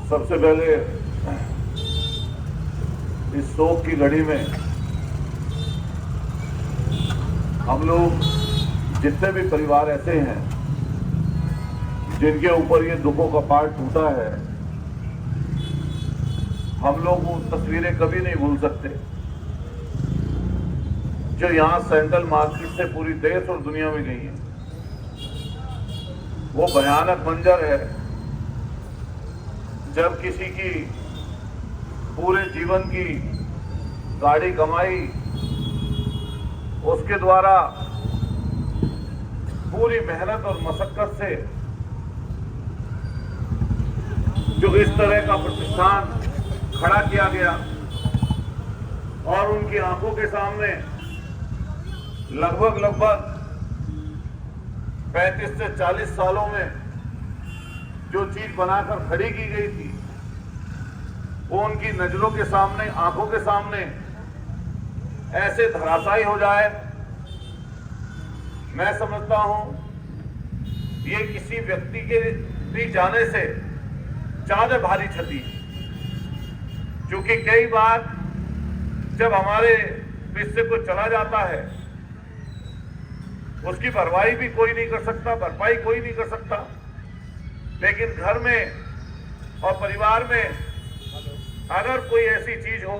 सबसे पहले इस शोक की घड़ी में हम लोग जितने भी परिवार ऐसे हैं जिनके ऊपर ये दुखों का पहाड़ टूटा है, हम लोग वो तस्वीरें कभी नहीं भूल सकते जो यहां सेंट्रल मार्केट से पूरी देश और दुनिया में गई है। वो भयानक मंजर है जब किसी की पूरे जीवन की गाड़ी कमाई, उसके द्वारा पूरी मेहनत और मशक्कत से जो इस तरह का प्रतिष्ठान खड़ा किया गया और उनकी आंखों के सामने लगभग 35 से 40 सालों में जो चीज बनाकर खड़ी की गई थी वो उनकी नजरों के सामने, आंखों के सामने ऐसे धराशायी हो जाए। मैं समझता हूं ये किसी व्यक्ति के भी जाने से ज्यादा भारी क्षति है, क्योंकि कई बार जब हमारे बीच से कोई चला जाता है उसकी भरपाई भी कोई नहीं कर सकता, भरपाई कोई नहीं कर सकता। लेकिन घर में और परिवार में अगर कोई ऐसी चीज हो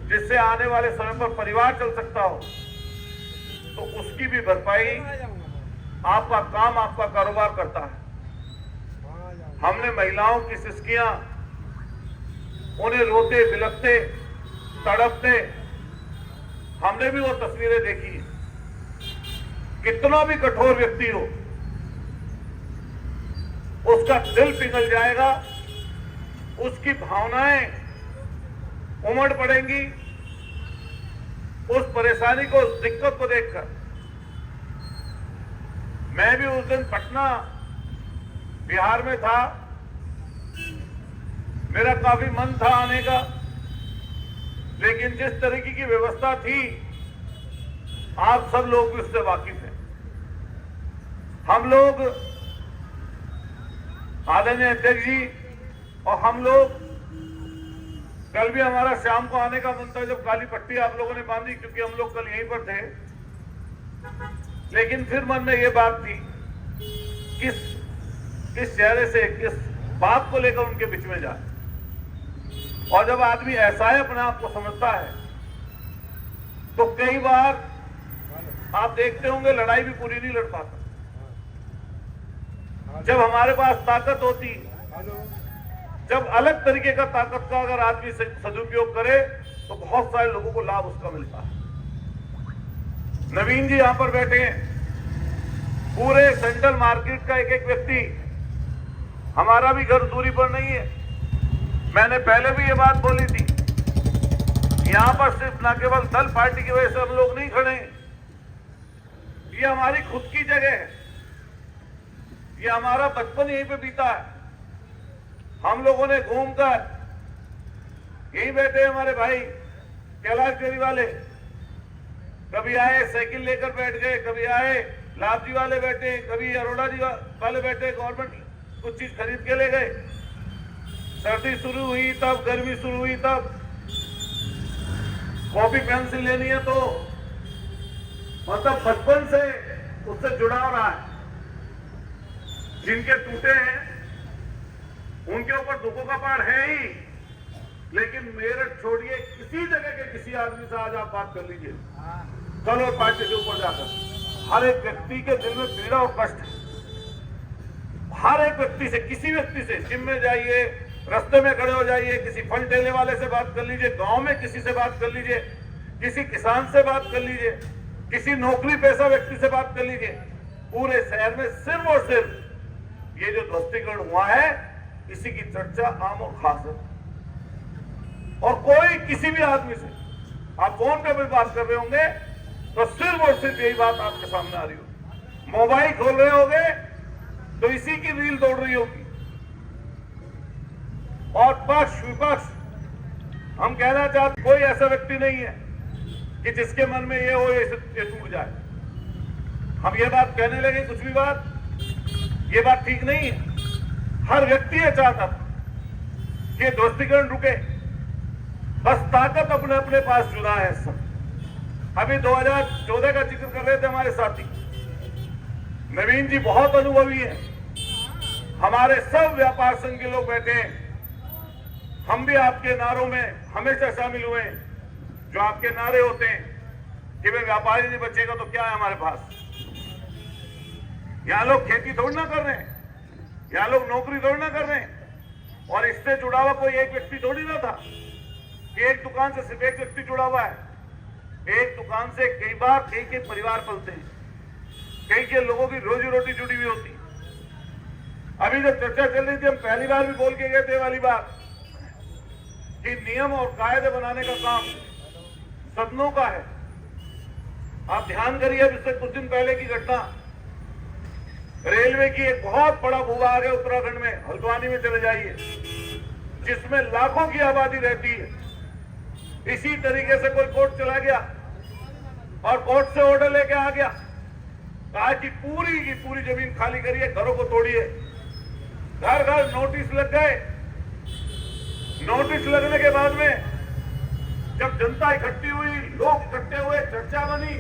जिससे आने वाले समय पर परिवार चल सकता हो तो उसकी भी भरपाई आपका काम, आपका कारोबार करता है। हमने महिलाओं की सिसकियां, उन्हें रोते बिलखते तड़पते, हमने भी वो तस्वीरें देखी। कितना भी कठोर व्यक्ति हो उसका दिल पिघल जाएगा, उसकी भावनाएं उमड़ पड़ेंगी उस परेशानी को, उस दिक्कत को देखकर। मैं भी उस दिन पटना बिहार में था, मेरा काफी मन था आने का, लेकिन जिस तरीके की व्यवस्था थी आप सब लोग भी उससे वाकिफ हैं। हम लोग, आदरणीय अध्यक्ष जी और हम लोग, कल भी हमारा शाम को आने का मन था जब काली पट्टी आप लोगों ने बांधी, क्योंकि हम लोग कल यहीं पर थे। लेकिन फिर मन में ये बात थी किस चेहरे से, किस बात को लेकर उनके बीच में जाए। और जब आदमी ऐसा है अपने आप को समझता है तो कई बार आप देखते होंगे लड़ाई भी पूरी नहीं लड़ पाता। जब हमारे पास ताकत होती, जब अलग तरीके का ताकत का अगर आदमी सदुपयोग करे तो बहुत सारे लोगों को लाभ उसका मिलता है। नवीन जी यहां पर बैठे हैं, पूरे सेंट्रल मार्केट का एक एक व्यक्ति, हमारा भी घर दूरी पर नहीं है। मैंने पहले भी ये बात बोली थी, यहां पर सिर्फ न केवल दल पार्टी की वजह से हम लोग नहीं खड़े, ये हमारी खुद की जगह है, ये हमारा बचपन यहीं पे बीता है। हम लोगों ने घूमकर, यहीं बैठे हमारे भाई कैलाश डेरी वाले, कभी आए साइकिल लेकर बैठ गए, कभी आए लाभ जी वाले बैठे, कभी अरोड़ा जी वाले बैठे, गवर्नमेंट कुछ चीज खरीद के ले गए। सर्दी शुरू हुई तब, गर्मी शुरू हुई तब, कॉपी पेंसिल लेनी है तो मतलब बचपन से उससे जुड़ाव रहा है। जिनके टूटे हैं उनके ऊपर दुखों का पहाड़ है ही, लेकिन मेरठ छोड़िए किसी जगह के किसी आदमी से आज आप बात कर लीजिए, कल और पार्टी से ऊपर जाकर, हर एक व्यक्ति के दिल में पीड़ा और कष्ट है। हर एक व्यक्ति से, किसी व्यक्ति से, जिम में जाइए, रास्ते में खड़े हो जाइए, किसी फल ठेले वाले से बात कर लीजिए, गांव में किसी से बात कर लीजिए, किसी किसान से बात कर लीजिए, किसी नौकरी पेशा व्यक्ति से बात कर लीजिए, पूरे शहर में सिर्फ और सिर्फ ये जो ध्वस्तीकरण हुआ है इसी की चर्चा आम और खास है। और कोई किसी भी आदमी से आप फोन पे भी बात कर रहे होंगे तो सिर्फ और सिर्फ यही बात आपके सामने आ रही होगी। मोबाइल खोल रहे होंगे तो इसी की रील दौड़ रही होगी। और पक्ष विपक्ष, हम कहना चाहते, कोई ऐसा व्यक्ति नहीं है कि जिसके मन में ये हो ये टूट जाए। हम ये बात कहने लगे, कुछ भी बात, ये बात ठीक नहीं है। हर व्यक्ति ये चाहता कि दोस्तीकरण रुके। बस ताकत अपने अपने पास जुदा है सब। अभी 2014 का जिक्र कर रहे थे हमारे साथी नवीन जी, बहुत अनुभवी है। हमारे सब व्यापार संघ के लोग बैठे हैं, हम भी आपके नारों में हमेशा शामिल हुए हैं। जो आपके नारे होते हैं कि भाई व्यापारी नहीं बचेगा तो क्या है हमारे पास। यहां लोग खेती थोड़ी ना कर रहे हैं, यहां लोग नौकरी थोड़ी ना कर रहे हैं, और इससे जुड़ा हुआ कोई एक व्यक्ति थोड़ी ना था कि एक दुकान से सिर्फ एक व्यक्ति जुड़ा हुआ है। एक दुकान से कई बार कई परिवार पलते हैं, कई के लोगों की रोजी रोटी जुड़ी हुई होती। अभी जब चर्चा चल रही थी, हम पहली बार भी बोल के गए थे वाली बात कि नियम और कायदे बनाने का काम सदनों का है। आप ध्यान करिए, अब इससे कुछ दिन पहले की घटना, रेलवे की एक बहुत बड़ा भूभाग है उत्तराखंड में, हल्द्वानी में चले जाइए, जिसमें लाखों की आबादी रहती है। इसी तरीके से कोई कोर्ट चला गया और कोर्ट से ऑर्डर लेके आ गया, कहा कि पूरी की पूरी जमीन खाली करिए, घरों को तोड़िए। घर घर नोटिस लग गए। नोटिस लगने के बाद में जब जनता इकट्ठी हुई, लोग इकट्ठे हुए, चर्चा बनी,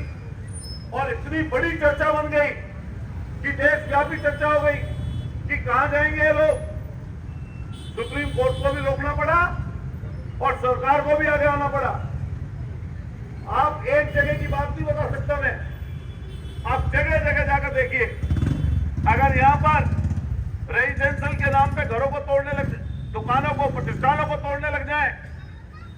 और इतनी बड़ी चर्चा बन गई कि देशव्यापी चर्चा हो गई कि कहां जाएंगे ये लोग। सुप्रीम कोर्ट को भी रोकना पड़ा और सरकार को भी आगे आना पड़ा। आप एक जगह की बात नहीं बता सकता मैं, आप जगह जगह जाकर देखिए। अगर यहां पर रेजिडेंशियल के नाम पे घरों को तोड़ने लग, दुकानों को, प्रतिष्ठानों को तोड़ने लग जाए,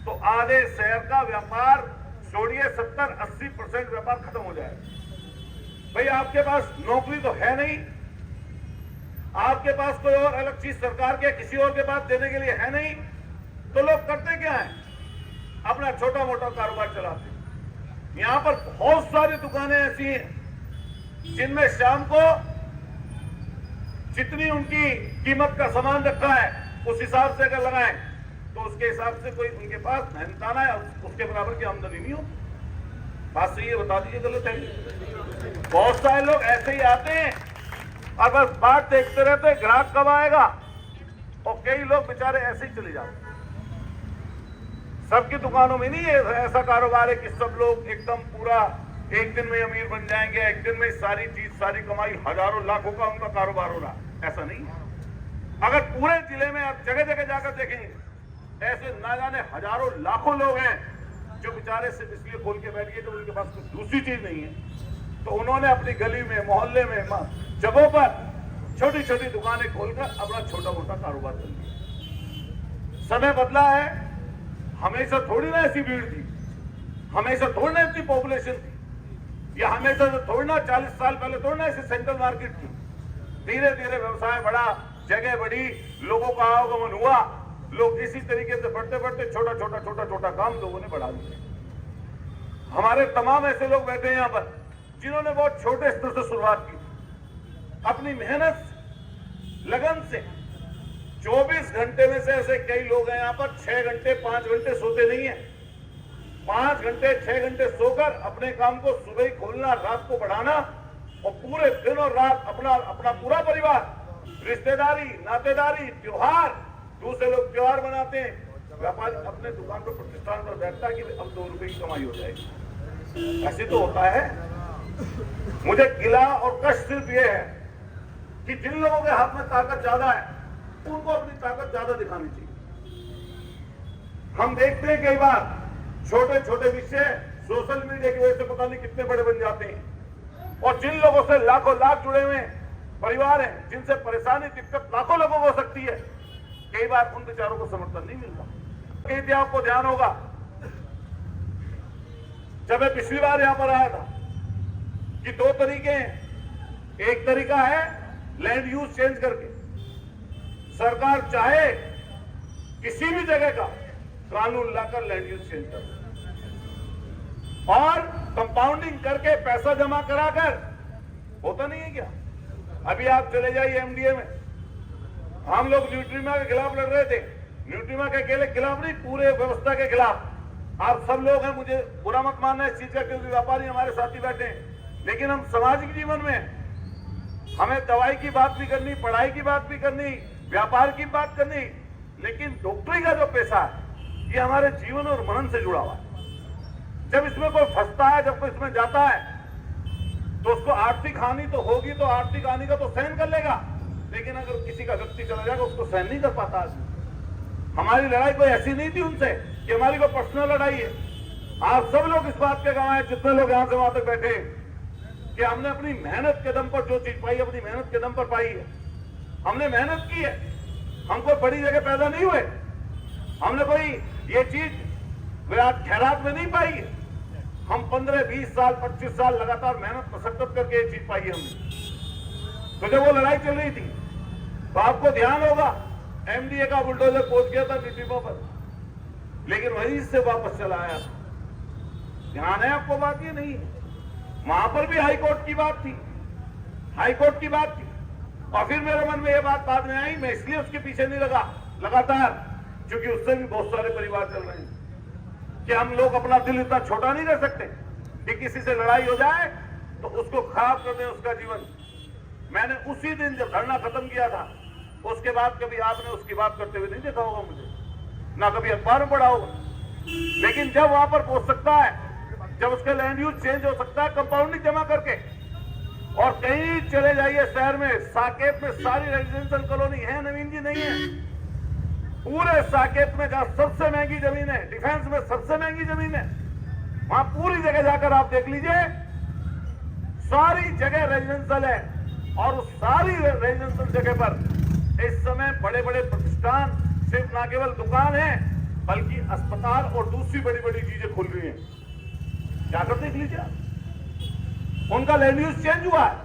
तो आधे शहर का व्यापार छोड़िए 70-80% व्यापार खत्म हो जाएगा। भाई आपके पास नौकरी तो है नहीं, आपके पास कोई और अलग चीज सरकार के किसी और के पास देने के लिए है नहीं, तो लोग करते क्या है? अपना छोटा मोटा कारोबार चलाते हैं। यहां पर बहुत सारी दुकानें ऐसी हैं जिनमें शाम को जितनी उनकी कीमत का सामान रखा है उस हिसाब से अगर लगाएं तो उसके हिसाब से कोई उनके पास मेहनताना है, उसके बराबर की आमदनी नहीं हो। बात सही है, बता दीजिए गलत है। बहुत सारे लोग ऐसे ही आते हैं और बस बात देखते रहते हैं ग्राहक कब आएगा, और कई लोग बेचारे ऐसे ही चले जाते हैं। सबकी दुकानों में नहीं है ऐसा कारोबार है कि सब लोग एकदम पूरा एक दिन में अमीर बन जाएंगे, एक दिन में सारी चीज सारी कमाई हजारों लाखों का उनका कारोबार हो रहा, ऐसा नहीं है। अगर पूरे जिले में आप जगह जगह जाकर देखेंगे, ऐसे ना जाने हजारों लाखों लोग हैं जो बेचारे सिर्फ इसलिए खोल के बैठ गए तो उनके पास कुछ दूसरी चीज नहीं है, तो उन्होंने अपनी गली में, मोहल्ले में, जगहों पर छोटी छोटी दुकानें खोलकर अपना छोटा मोटा कारोबार कर लिया। समय बदला है, हमेशा थोड़ी ना ऐसी भीड़ थी, हमेशा थोड़ी ना इतनी पॉपुलेशन थी, या हमेशा थोड़ी ना 40 साल पहले थोड़ी ना ऐसी सेंट्रल मार्केट थी। धीरे धीरे व्यवसाय बढ़ा, जगह बढ़ी, लोगों का आवागमन हुआ, लोग इसी तरीके से बढ़ते बढ़ते छोटा छोटा काम लोगों ने बढ़ा दिया। हमारे तमाम ऐसे लोग बैठे हैं यहाँ पर जिन्होंने बहुत छोटे स्तर से शुरुआत की, अपनी मेहनत लगन से। 24 घंटे में से ऐसे कई लोग हैं यहाँ पर 6 घंटे 5 घंटे सोते नहीं है। 5 घंटे 6 घंटे सोकर अपने काम को सुबह ही खोलना, रात को बढ़ाना, और पूरे दिन और रात अपना पूरा परिवार, रिश्तेदारी, नातेदारी, त्योहार, दूसरे लोग त्योहार मनाते हैं, व्यापारी अपने दुकान पर, प्रतिष्ठान पर बैठता है कि अब 2 रुपए की कमाई हो जाएगी। ऐसे तो होता है। मुझे गिला और कष्ट सिर्फ ये है कि जिन लोगों के हाथ में ताकत ज्यादा है उनको अपनी ताकत ज्यादा दिखानी चाहिए। हम देखते हैं कई बार छोटे छोटे विषय सोशल मीडिया की वजह से पता नहीं कितने बड़े बन जाते हैं, और जिन लोगों से लाखों लाख जुड़े हुए परिवार हैं, जिनसे परेशानी दिक्कत लाखों लोगों को हो सकती है, कई बार उन विचारों को समर्थन नहीं मिलता। कई आपको ध्यान होगा, जब मैं पिछली बार यहां पर आया था, कि 2 तरीके हैं। एक तरीका है लैंड यूज चेंज करके, सरकार चाहे किसी भी जगह का कानून लाकर लैंड यूज चेंज कर, और कंपाउंडिंग करके पैसा जमा कराकर, होता नहीं है क्या? अभी आप चले जाइए एमडीए में, हम लोग न्यूट्रीमा के खिलाफ लड़ रहे थे। न्यूट्रीमा के अकेले खिलाफ नहीं, पूरे व्यवस्था के खिलाफ। आप सब लोग हैं, मुझे बुरा मत मानना इस चीज का, क्योंकि व्यापारी हमारे साथी बैठे हैं, लेकिन हम सामाजिक जीवन में हमें दवाई की बात भी करनी, पढ़ाई की बात भी करनी, व्यापार की बात करनी, लेकिन डॉक्टरी का जो पेशा है ये हमारे जीवन और मनन से जुड़ा हुआ है। जब इसमें कोई फंसता है, जब कोई इसमें जाता है, तो उसको आर्थिक हानि तो होगी, तो आर्थिक हानि का तो सहन कर लेगा, लेकिन अगर किसी का व्यक्ति चला जाएगा उसको सहन नहीं कर पाता आदमी। हमारी लड़ाई कोई ऐसी नहीं थी उनसे कि हमारी कोई पर्सनल लड़ाई है। आप सब लोग इस बात के गवाह हैं, जितने लोग यहां से वहां तक बैठे, कि हमने अपनी मेहनत के दम पर जो चीज पाई, अपनी मेहनत के दम पर पाई है। हमने मेहनत की है, हम कोई बड़ी जगह पैदा नहीं हुए, हमने कोई ये चीज विराट खैरात में नहीं पाई है। हम 15, 20 साल, 25 साल लगातार मेहनत मशक्कत करके ये चीज पाई है हमने। तो जब वो लड़ाई चल रही थी तो आपको ध्यान होगा एमडीए का बुलडोजर पहुंच गया था नीतिमों पर, लेकिन वहीं से वापस चला आया। ध्यान है आपको बात? ये नहीं है। वहां पर भी हाईकोर्ट की बात थी, हाईकोर्ट की बात थी, और फिर मेरे मन में ये बात बाद में आई, मैं इसलिए उसके पीछे नहीं लगा लगातार, क्योंकि उससे भी बहुत सारे परिवार चल रहे हैं कि हम लोग अपना दिल इतना छोटा नहीं कर सकते कि किसी से लड़ाई हो जाए तो उसको खराब कर दें उसका जीवन। मैंने उसी दिन जब धरना खत्म किया था, उसके बाद कभी आपने उसकी बात करते हुए नहीं देखा होगा मुझे, ना कभी अखबार में पढ़ा होगा। लेकिन जब वहां पर पहुंच सकता है, जब उसका लैंड यूज चेंज हो सकता है कंपाउंडिंग जमा करके, और कहीं चले जाइए शहर में, साकेत में सारी रेजिडेंशियल कॉलोनी है, नवीन जी नहीं है। पूरे साकेत में जहां सबसे महंगी जमीन है, डिफेंस में सबसे महंगी जमीन है, वहां पूरी जगह जाकर आप देख लीजिए, सारी जगह रेजिडेंशियल है। और उस सारी रेजिडेंशियल जगह पर इस समय बड़े बड़े प्रतिष्ठान, सिर्फ ना केवल दुकान है बल्कि अस्पताल और दूसरी बड़ी बड़ी चीजें खुल रही हैं। जाकर देख लीजिए, उनका लैंड यूज चेंज हुआ है।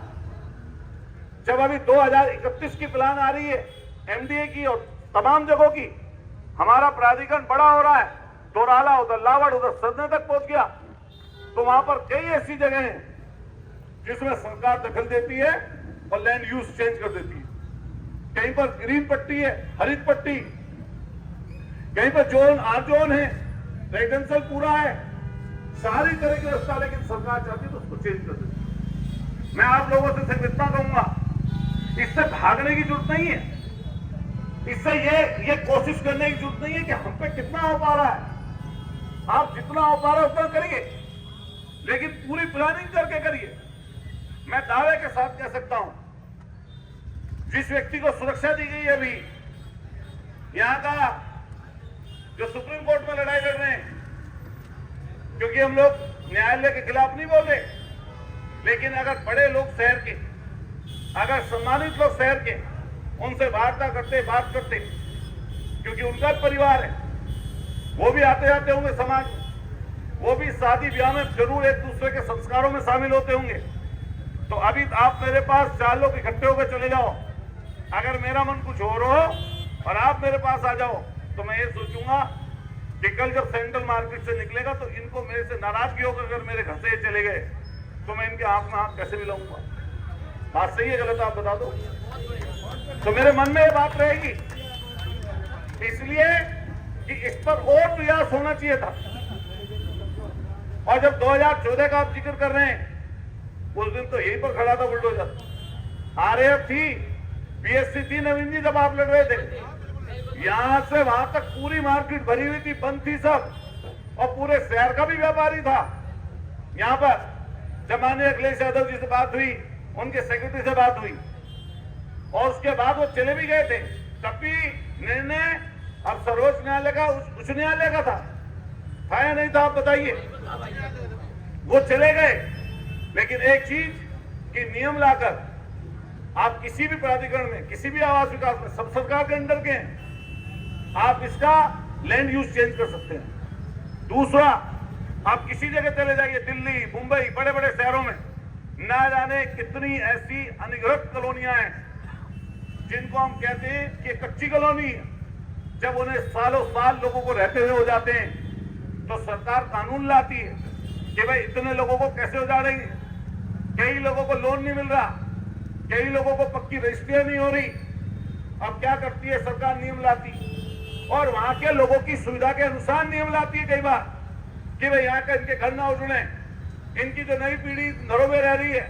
जब अभी 2031 की प्लान आ रही है एमडीए की और तमाम जगहों की, हमारा प्राधिकरण बड़ा हो रहा है, दोराला, उधर लावड़, उधर सदने तक पहुंच गया, तो वहां पर कई ऐसी जगह हैं जिसमें सरकार दखल देती है और लैंड यूज चेंज कर देती है। कहीं पर ग्रीन पट्टी है, हरित पट्टी, कहीं पर जोन आर जोन है, रेजिडेंशियल पूरा है, सारी तरह की व्यवस्था, लेकिन सरकार चाहती है तो उसको चेंज कर देती है। मैं आप लोगों से सिर्फ इतना कहूंगा, इससे भागने की जरूरत नहीं है, इससे ये कोशिश करने की जरूरत नहीं है कि हम पे कितना हो पा रहा है। आप जितना हो पा रहा है उतना करिए, लेकिन पूरी प्लानिंग करके करिए। मैं दावे के साथ कह सकता हूं, जिस व्यक्ति को सुरक्षा दी गई है अभी, यहां का जो सुप्रीम कोर्ट में लड़ाई लड़ रहे हैं, क्योंकि हम लोग न्यायालय के खिलाफ नहीं बोल रहे, लेकिन अगर बड़े लोग शहर के, अगर सम्मानित लोग शहर के, उनसे वार्ता करते, बात करते, क्योंकि उनका परिवार है, वो भी आते जाते होंगे समाज, वो भी शादी ब्याह में जरूर एक दूसरे के संस्कारों में शामिल होते होंगे। तो अभी आप मेरे पास 4 लोग इकट्ठे होकर चले जाओ, अगर मेरा मन कुछ और हो और आप मेरे पास आ जाओ, तो मैं ये सोचूंगा कि कल जब सेंट्रल मार्केट से निकलेगा तो इनको मेरे से नाराजगी होकर अगर मेरे घर से चले गए तो मैं इनके हाथ में हाथ कैसे मिलाऊंगा? बात सही है गलत आप बता दो। तो मेरे मन में ये बात रहेगी, इसलिए कि इस पर और प्रयास होना चाहिए था। और जब 2014 का आप जिक्र कर रहे हैं, उस दिन तो यहीं पर खड़ा था बुलडोजर, आरएएफ थी, बीएससी थी, नवीन जी जब आप लड़ रहे थे, यहां से वहां तक पूरी मार्केट भरी हुई थी, बंद थी सब, और पूरे शहर का भी व्यापारी था। यहां पर जब माननीय अखिलेश यादव जी से बात हुई, उनके सेक्रेटरी से बात हुई, और उसके बाद वो चले भी गए थे, तब भी निर्णय अब सर्वोच्च न्यायालय का, उच्च न्यायालय का था या नहीं था? आप बताइए। वो चले गए, लेकिन एक चीज कि नियम लाकर आप किसी भी प्राधिकरण में, किसी भी आवास विकास में, सब सरकार के अंडर के हैं, आप इसका लैंड यूज चेंज कर सकते हैं। दूसरा, आप किसी जगह चले जाइए, दिल्ली, मुंबई, बड़े बड़े शहरों में, ना जाने कितनी ऐसी अनधिकृत कॉलोनियां हैं जिनको हम कहते हैं कि कच्ची कॉलोनी है। जब उन्हें सालों साल लोगों को रहते हुए हो जाते हैं तो सरकार कानून लाती है कि भाई इतने लोगों को कैसे उजाड़ेंगे। कई लोगों को लोन नहीं मिल रहा, कई लोगों को पक्की रजिस्ट्रियां नहीं हो रही। अब क्या करती है सरकार? नियम लाती, और वहां के लोगों की सुविधा के अनुसार नियम लाती है कई बार कि भाई यहाँ का इनके घर ना उजड़े। इनकी जो नई पीढ़ी घरों में रह रही है,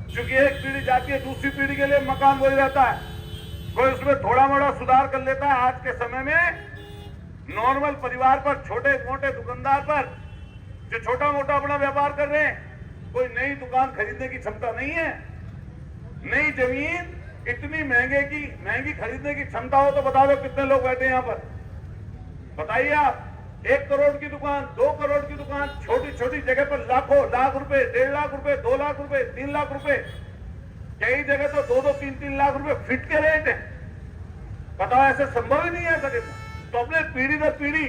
क्योंकि एक पीढ़ी जाती है, दूसरी पीढ़ी के लिए मकान वही रहता है, कोई उसमें थोड़ा मोड़ा सुधार कर लेता है। आज के समय में नॉर्मल परिवार पर, छोटे मोटे दुकानदार पर, जो छोटा मोटा अपना व्यापार कर रहे हैं, कोई नई दुकान खरीदने की क्षमता नहीं है। नई जमीन इतनी महंगी खरीदने की क्षमता हो तो बता दो कितने लोग बैठे हैं यहाँ पर, बताइए आप। 1 करोड़ की दुकान, 2 करोड़ की दुकान, छोटी छोटी जगह पर लाखों, लाख रुपए, 1.5 लाख रुपए, 2 लाख रुपए, 3 लाख रुपए, कई जगह तो 2-2, 3-3 लाख रुपए फिट के रेट है। बताओ, ऐसे संभव ही नहीं है सके। तो अपने पीढ़ी दर पीढ़ी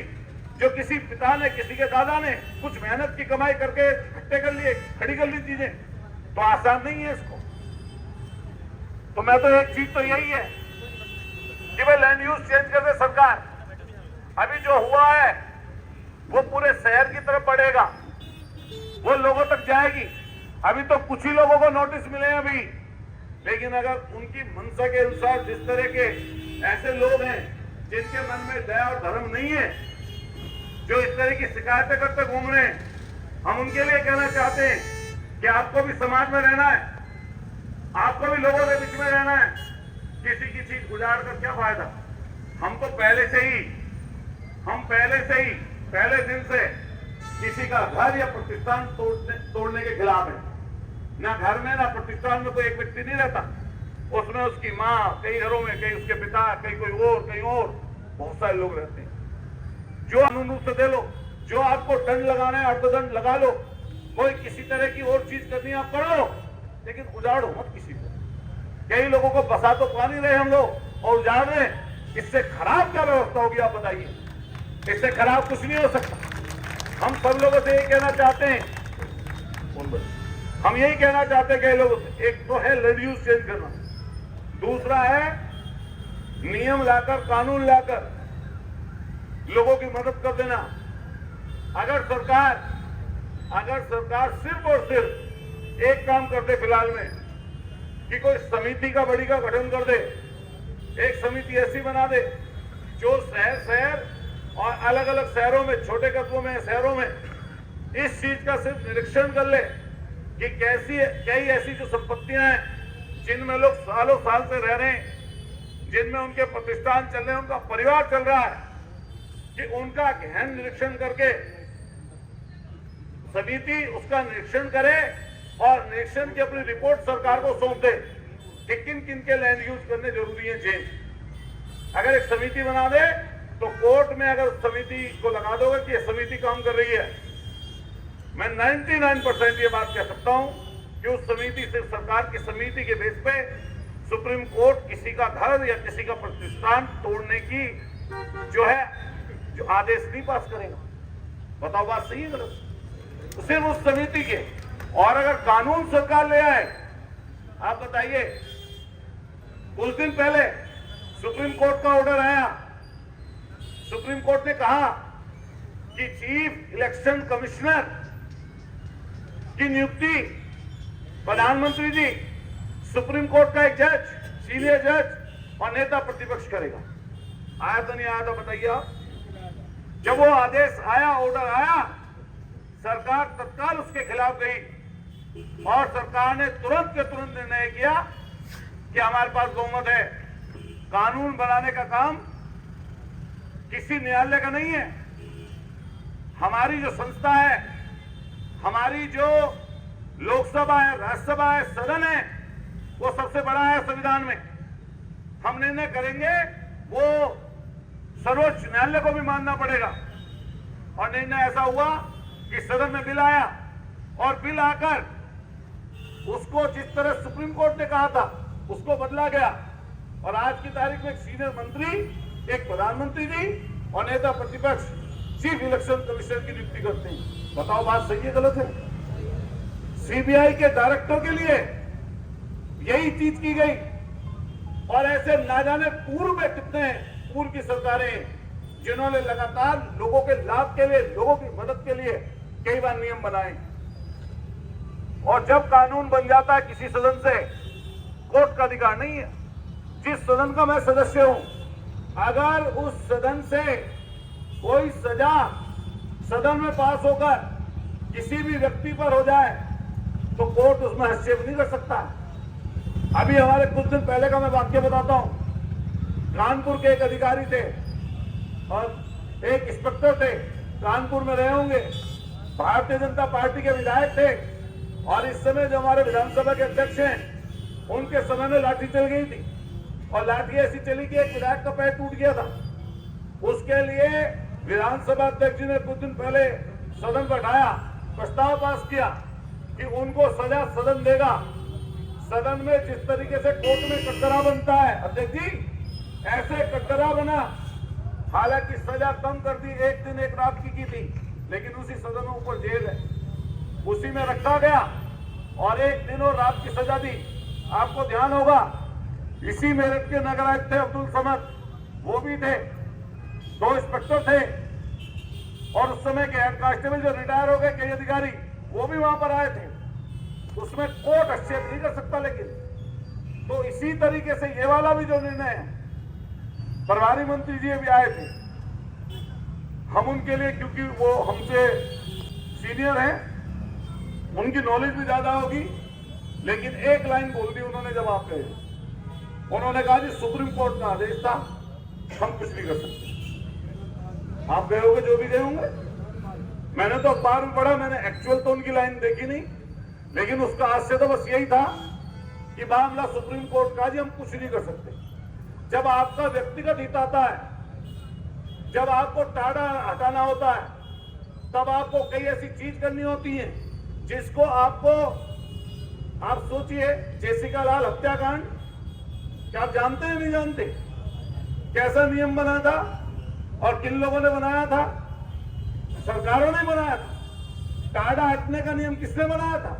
जो किसी पिता ने, किसी के दादा ने कुछ मेहनत की कमाई करके इकट्ठे कर लिए, खड़ी कर ली चीजें, तो आसान नहीं है इसको। तो मैं तो एक चीज तो यही है कि भाई लैंड यूज चेंज कर दे सरकार। अभी जो हुआ है वो पूरे शहर की तरफ बढ़ेगा, वो लोगों तक जाएगी। अभी तो कुछ ही लोगों को नोटिस मिले हैं अभी, लेकिन अगर उनकी मंशा के अनुसार जिस तरह के ऐसे लोग हैं जिनके मन में दया और धर्म नहीं है, जो इस तरह की शिकायतें करते घूम रहे हैं, हम उनके लिए कहना चाहते हैं कि आपको भी समाज में रहना है, आपको भी लोगों के बीच में रहना है। किसी की चीज उजाड़ कर क्या फायदा। हम तो पहले से ही पहले दिन से किसी का घर या प्रतिष्ठान तोड़ने के खिलाफ है। ना घर में ना प्रतिष्ठान में कोई एक व्यक्ति नहीं रहता, उसमें उसकी माँ, कई घरों में कई उसके पिता, कहीं कहीं और बहुत सारे लोग रहते हैं। जो कानून रूप से दे लो, जो आपको दंड लगाना है अर्थदंड लगा लो, कोई किसी तरह की और चीज करनी है आप कर लो, लेकिन उजाड़ो मत किसी को। कई लोगों को बसा तो पा नहीं रहे हम लोग और उजाड़ रहे हैं। इससे खराब क्या व्यवस्था होगी आप बताइए। इससे खराब कुछ नहीं हो सकता। हम सब लोगों से यही कहना चाहते हैं, कई लोगों से, एक तो है लैंड यूज चेंज करना, दूसरा है नियम लाकर, कानून लाकर लोगों की मदद कर देना। अगर सरकार सिर्फ और सिर्फ एक काम कर दे फिलहाल में कि कोई समिति का बड़ी का गठन कर दे, एक समिति ऐसी बना दे जो शहर और अलग अलग शहरों में, छोटे कस्बों में, शहरों में इस चीज का सिर्फ निरीक्षण कर ले कि कई ऐसी जो संपत्तियां हैं जिनमें लोग सालों साल से रह रहे हैं, जिनमें उनके प्रतिष्ठान चल रहे हैं, उनका परिवार चल रहा है, कि उनका गहन निरीक्षण करके समिति उसका निरीक्षण करे और निरीक्षण की अपनी रिपोर्ट सरकार को सौंप दे कि किन किन के लैंड यूज करने जरूरी है चेंज। अगर एक समिति बना दे तो कोर्ट में अगर समिति को लगा दोगे कि ये समिति काम कर रही है, मैं 99% ये बात कह सकता हूं कि उस समिति से, सरकार की समिति के बेस पे सुप्रीम कोर्ट किसी का घर या किसी का प्रतिष्ठान तोड़ने की जो आदेश नहीं पास करेगा। बताओ बात सही है गलत? तो सिर्फ उस समिति के, और अगर कानून सरकार ले आए, आप बताइए, कुछ दिन पहले सुप्रीम कोर्ट का ऑर्डर आया, सुप्रीम कोर्ट ने कहा कि चीफ इलेक्शन कमिश्नर की नियुक्ति प्रधानमंत्री जी, सुप्रीम कोर्ट का एक जज, सीनियर जज और नेता प्रतिपक्ष करेगा। आया तो नहीं आया था बताइए आप? जब वो आदेश आया, ऑर्डर आया, सरकार तत्काल उसके खिलाफ गई और सरकार ने तुरंत के तुरंत निर्णय किया कि हमारे पास बहुमत है। कानून बनाने का काम किसी न्यायालय का नहीं है। हमारी जो संस्था है, हमारी जो लोकसभा है, राज्यसभा है, सदन है, वो सबसे बड़ा है संविधान में। हम निर्णय करेंगे, वो सर्वोच्च न्यायालय को भी मानना पड़ेगा। और निर्णय ऐसा हुआ कि सदन में बिल आया और बिल आकर उसको जिस तरह सुप्रीम कोर्ट ने कहा था उसको बदला गया, और आज की तारीख में एक सीनियर मंत्री, एक प्रधानमंत्री जी और नेता प्रतिपक्ष चीफ इलेक्शन कमिश्नर की नियुक्ति करते हैं। बताओ बात सही है गलत है? सीबीआई के डायरेक्टर के लिए यही चीज की गई, और ऐसे ना जाने पूर्व में कितने पूर्व की सरकारें जिन्होंने लगातार लोगों के लाभ के लिए, लोगों की मदद के लिए कई बार नियम बनाए। और जब कानून बन जाता है किसी सदन से, कोर्ट का अधिकार नहीं है। जिस सदन का मैं सदस्य हूं, अगर उस सदन से कोई सजा सदन में पास होकर किसी भी व्यक्ति पर हो जाए तो कोर्ट उसमें हस्तक्षेप नहीं कर सकता। अभी हमारे कुछ दिन पहले का मैं वाक्य बताता हूं। कानपुर के एक अधिकारी थे और एक इंस्पेक्टर थे, कानपुर में रहे होंगे, भारतीय जनता पार्टी के विधायक थे, और इस समय जो हमारे विधानसभा के अध्यक्ष हैं उनके समय में लाठी चल गई थी और लाठी ऐसी चली कि एक विधायक का पैर टूट गया था। उसके लिए विधानसभा अध्यक्ष जी ने कुछ दिन पहले सदन बैठाया, प्रस्ताव पास किया कि उनको सजा सदन देगा। सदन में जिस तरीके से कोर्ट में कटघरा बनता है, अध्यक्ष जी ऐसे कटघरा बना, हालांकि सजा कम कर दी, 1 दिन 1 रात की थी, लेकिन उसी सदन में ऊपर जेल है, उसी में रखा गया और 1 दिन और रात की सजा दी। आपको ध्यान होगा इसी मेरठ के नगर आयुक्त थे अब्दुल समद, वो भी थे, 2 इंस्पेक्टर थे और उस समय के हेड कांस्टेबल जो रिटायर हो गए कई अधिकारी वो भी वहां पर आए थे। उसमें कोर्ट हस्तक्षेप नहीं कर सकता, लेकिन तो इसी तरीके से ये वाला भी जो निर्णय है, प्रभारी मंत्री जी भी आए थे, हम उनके लिए, क्योंकि वो हमसे सीनियर हैं, उनकी नॉलेज भी ज्यादा होगी, लेकिन एक लाइन बोल दी उन्होंने जवाब पे, उन्होंने कहा जी सुप्रीम कोर्ट का आदेश था, हम कुछ नहीं कर सकते। आप गए होंगे, जो भी गए होंगे, मैंने तो अखबार में पढ़ा, मैंने एक्चुअल तो उनकी लाइन देखी नहीं, लेकिन उसका हास्य तो बस यही था कि मामला सुप्रीम कोर्ट का, जी हम कुछ नहीं कर सकते। जब आपका व्यक्तिगत हित आता है, जब आपको टाड़ा हटाना होता है, तब आपको कई ऐसी चीज करनी होती है जिसको आपको, आप सोचिए जेसिका लाल हत्याकांड, क्या आप जानते हैं नहीं जानते कैसा नियम बना था और किन लोगों ने बनाया था? सरकारों ने बनाया था। टाड़ा हटने का नियम किसने बनाया था?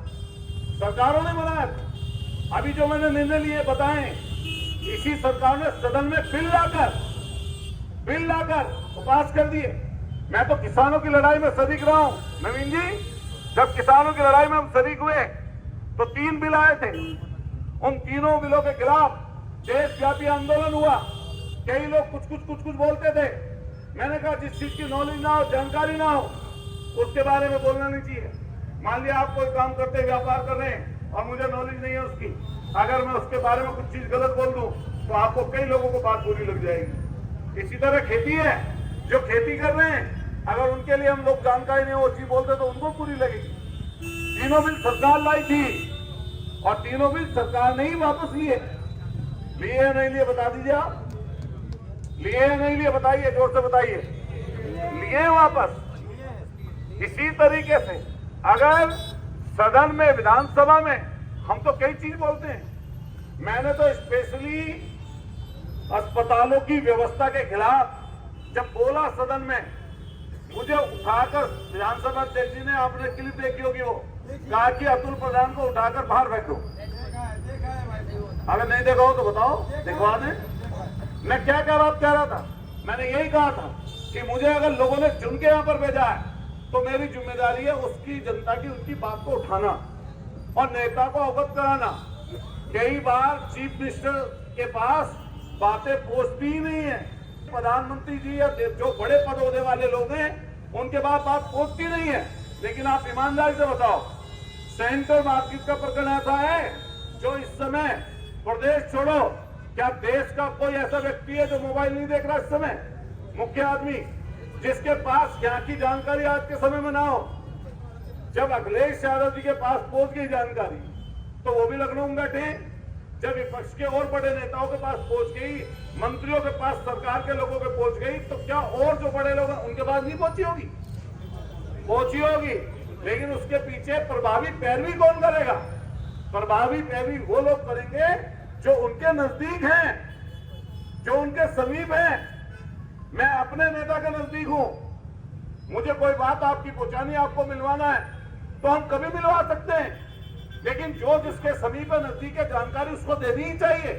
सरकारों ने बनाया था। अभी जो मैंने निर्णय लिए बताएं, इसी सरकार ने सदन में बिल लाकर पास कर दिए। मैं तो किसानों की लड़ाई में शरीक रहा हूं नवीन जी, जब किसानों की लड़ाई में हम शरीक हुए तो 3 बिल आए थे, उन तीनों बिलों के खिलाफ देशव्यापी आंदोलन हुआ। कई लोग कुछ बोलते थे, मैंने कहा जिस चीज की नॉलेज ना हो, जानकारी ना हो, उसके बारे में बोलना नहीं चाहिए। मान लिया आप कोई काम करते, व्यापार कर रहे हैं और मुझे नॉलेज नहीं है उसकी, अगर मैं उसके बारे में कुछ चीज गलत बोल दूं तो आपको कई लोगों को बात बुरी लग जाएगी। इसी तरह खेती है, जो खेती कर रहे हैं, अगर उनके लिए हम लोग जानकारी नहीं वो चीज बोलते तो उनको बुरी लगेगी। तीनों बिल सरकार लाई थी और तीनों बिल सरकार ने ही वापस लिए या नहीं लिए? बता दीजिए आप, लिए या नहीं लिए? बताइए, जोर से बताइए। लिए वापस। इसी तरीके से अगर सदन में, विधानसभा में हम तो कई चीज बोलते हैं, मैंने तो स्पेशली अस्पतालों की व्यवस्था के खिलाफ जब बोला सदन में, मुझे उठाकर विधानसभा अध्यक्ष जी ने, आपने क्लिप देखी होगी, वो कहा कि अतुल प्रधान को उठाकर बाहर फेंक दो। अगर नहीं देखा हो तो बताओ, दिखवा दें। मैं क्या कह रहा था? मैंने यही कहा था कि मुझे अगर लोगों ने चुन के यहाँ पर भेजा है तो मेरी जिम्मेदारी है उसकी, जनता की, उसकी बात को उठाना और नेता को अवगत कराना। कई बार चीफ मिनिस्टर के पास बातें पहुंचती ही नहीं है, प्रधानमंत्री जी या जो बड़े पद होने वाले लोग हैं उनके पास बात पहुंचती नहीं है। लेकिन आप ईमानदारी से बताओ, सेंट्रल मार्केट का प्रकरण ऐसा है जो इस समय, प्रदेश छोड़ो, क्या देश का कोई ऐसा व्यक्ति है जो मोबाइल नहीं देख रहा इस समय? मुख्य आदमी जिसके पास यहाँ की जानकारी आज के समय में ना हो। जब अखिलेश यादव जी के पास पहुंच गई जानकारी तो वो भी लखनऊ में बैठे। जब विपक्ष के और बड़े नेताओं के पास पहुंच गई, मंत्रियों के पास, सरकार के लोगों के पहुंच गई, तो क्या और जो बड़े लोग हैं उनके पास नहीं पहुंची होगी? पहुंची होगी, लेकिन उसके पीछे प्रभावी पैरवी कौन करेगा? प्रभावी पैरवी वो लोग करेंगे जो उनके नजदीक हैं, जो उनके समीप हैं। मैं अपने नेता के नजदीक हूं, मुझे कोई बात आपकी पहुंचानी, आपको मिलवाना है तो हम कभी मिलवा सकते हैं, लेकिन जो जिसके समीप है, नजदीक है, जानकारी उसको देनी ही चाहिए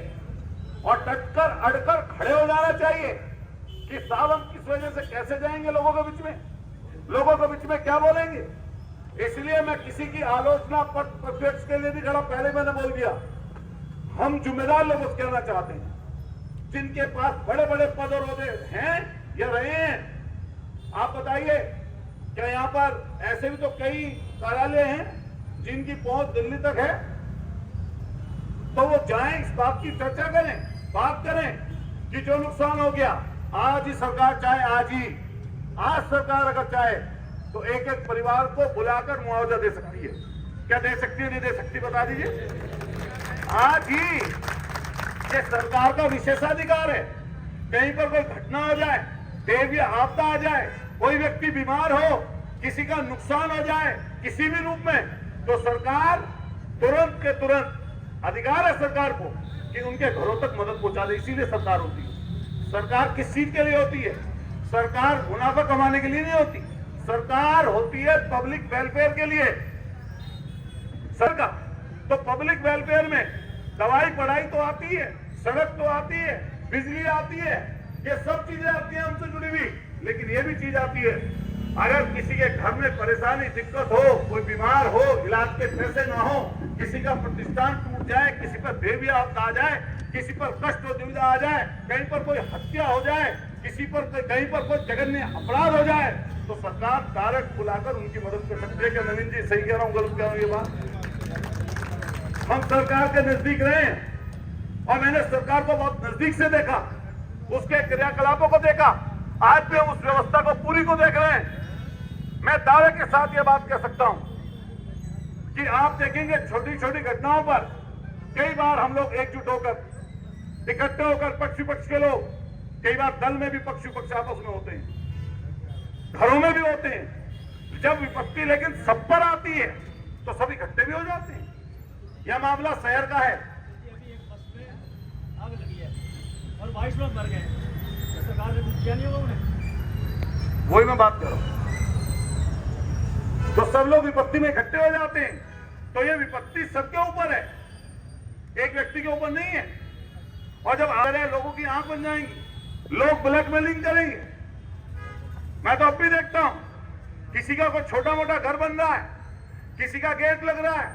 और डटकर अड़कर खड़े हो जाना चाहिए कि साहब हम किस वजह से कैसे जाएंगे लोगों के बीच में, लोगों के बीच में क्या बोलेंगे। इसलिए मैं किसी की आलोचना पर प्रत्यक्ष के लिए नहीं खड़ा, पहले मैंने बोल दिया, हम जिम्मेदार लोगों से कहना चाहते हैं जिनके पास बड़े बड़े पद और ओहदे हैं या रहे हैं। आप बताइए, क्या यहाँ पर ऐसे भी तो कई कार्यालय हैं जिनकी पहुंच दिल्ली तक है? तो वो जाएं, इस बात की चर्चा करें, बात करें कि जो नुकसान हो गया आज ही सरकार चाहे आज सरकार अगर चाहे तो एक एक परिवार को बुलाकर मुआवजा दे सकती है। क्या दे सकती है, नहीं दे सकती, बता दीजिए। आज ही ये सरकार का विशेषाधिकार है। कहीं पर कोई घटना हो जाए, दैवीय आपदा आ जाए, कोई व्यक्ति बीमार हो, किसी का नुकसान हो जाए किसी भी रूप में, तो सरकार तुरंत के तुरंत अधिकार है सरकार को कि उनके घरों तक मदद पहुंचा दे। इसीलिए सरकार होती है। सरकार किस चीज के लिए होती है? सरकार मुनाफा कमाने के लिए नहीं होती। सरकार होती है पब्लिक वेलफेयर के लिए। सरकार तो पब्लिक वेलफेयर में दवाई पढ़ाई तो आती है, सड़क तो आती है, बिजली आती है, ये सब चीजें आती है हमसे जुड़ी हुई। लेकिन ये भी चीज आती है, अगर किसी के घर में परेशानी दिक्कत हो, कोई बीमार हो, इलाज के पैसे ना हो, किसी का प्रतिष्ठान टूट जाए, किसी पर दैवीय आपदा आ जाए, किसी पर कष्ट और दुविधा आ जाए, कहीं पर कोई हत्या हो जाए, किसी पर कहीं पर कोई जघन्य अपराध हो जाए, तो सरकार डायरेक्ट बुलाकर उनकी मदद कर सकती है। क्या नवीन जी सही कह रहा हूँ, गलत कह रहा हूँ ये बात? हम सरकार के नजदीक रहे और मैंने सरकार को बहुत नजदीक से देखा, उसके क्रियाकलापों को देखा, आज भी हम उस व्यवस्था को पूरी को देख रहे हैं। मैं दावे के साथ ये बात कह सकता हूं कि आप देखेंगे छोटी छोटी घटनाओं पर कई बार हम लोग एकजुट होकर, इकट्ठे होकर, पक्ष विपक्ष के लोग, कई बार दल में भी पक्ष विपक्ष आपस में होते हैं, घरों में भी होते हैं। जब विपत्ति लेकिन सब पर आती है तो सब इकट्ठे भी हो जाते हैं। यह मामला शहर का है। अभी एक बस में आग लगी है और 22 लोग मर गए, सरकार ने कुछ किया नहीं होगा उन्हें। वही मैं बात कर रहा हूं। तो सब लोग विपत्ति में इकट्ठे हो जाते हैं, तो ये विपत्ति सबके ऊपर है, एक व्यक्ति के ऊपर नहीं है। और जब आ रहे लोगों की आंख बन जाएंगी, लोग ब्लैकमेलिंग करेंगे। मैं तो अब भी देखता हूं, किसी का कोई छोटा मोटा घर बन रहा है, किसी का गेट लग रहा है,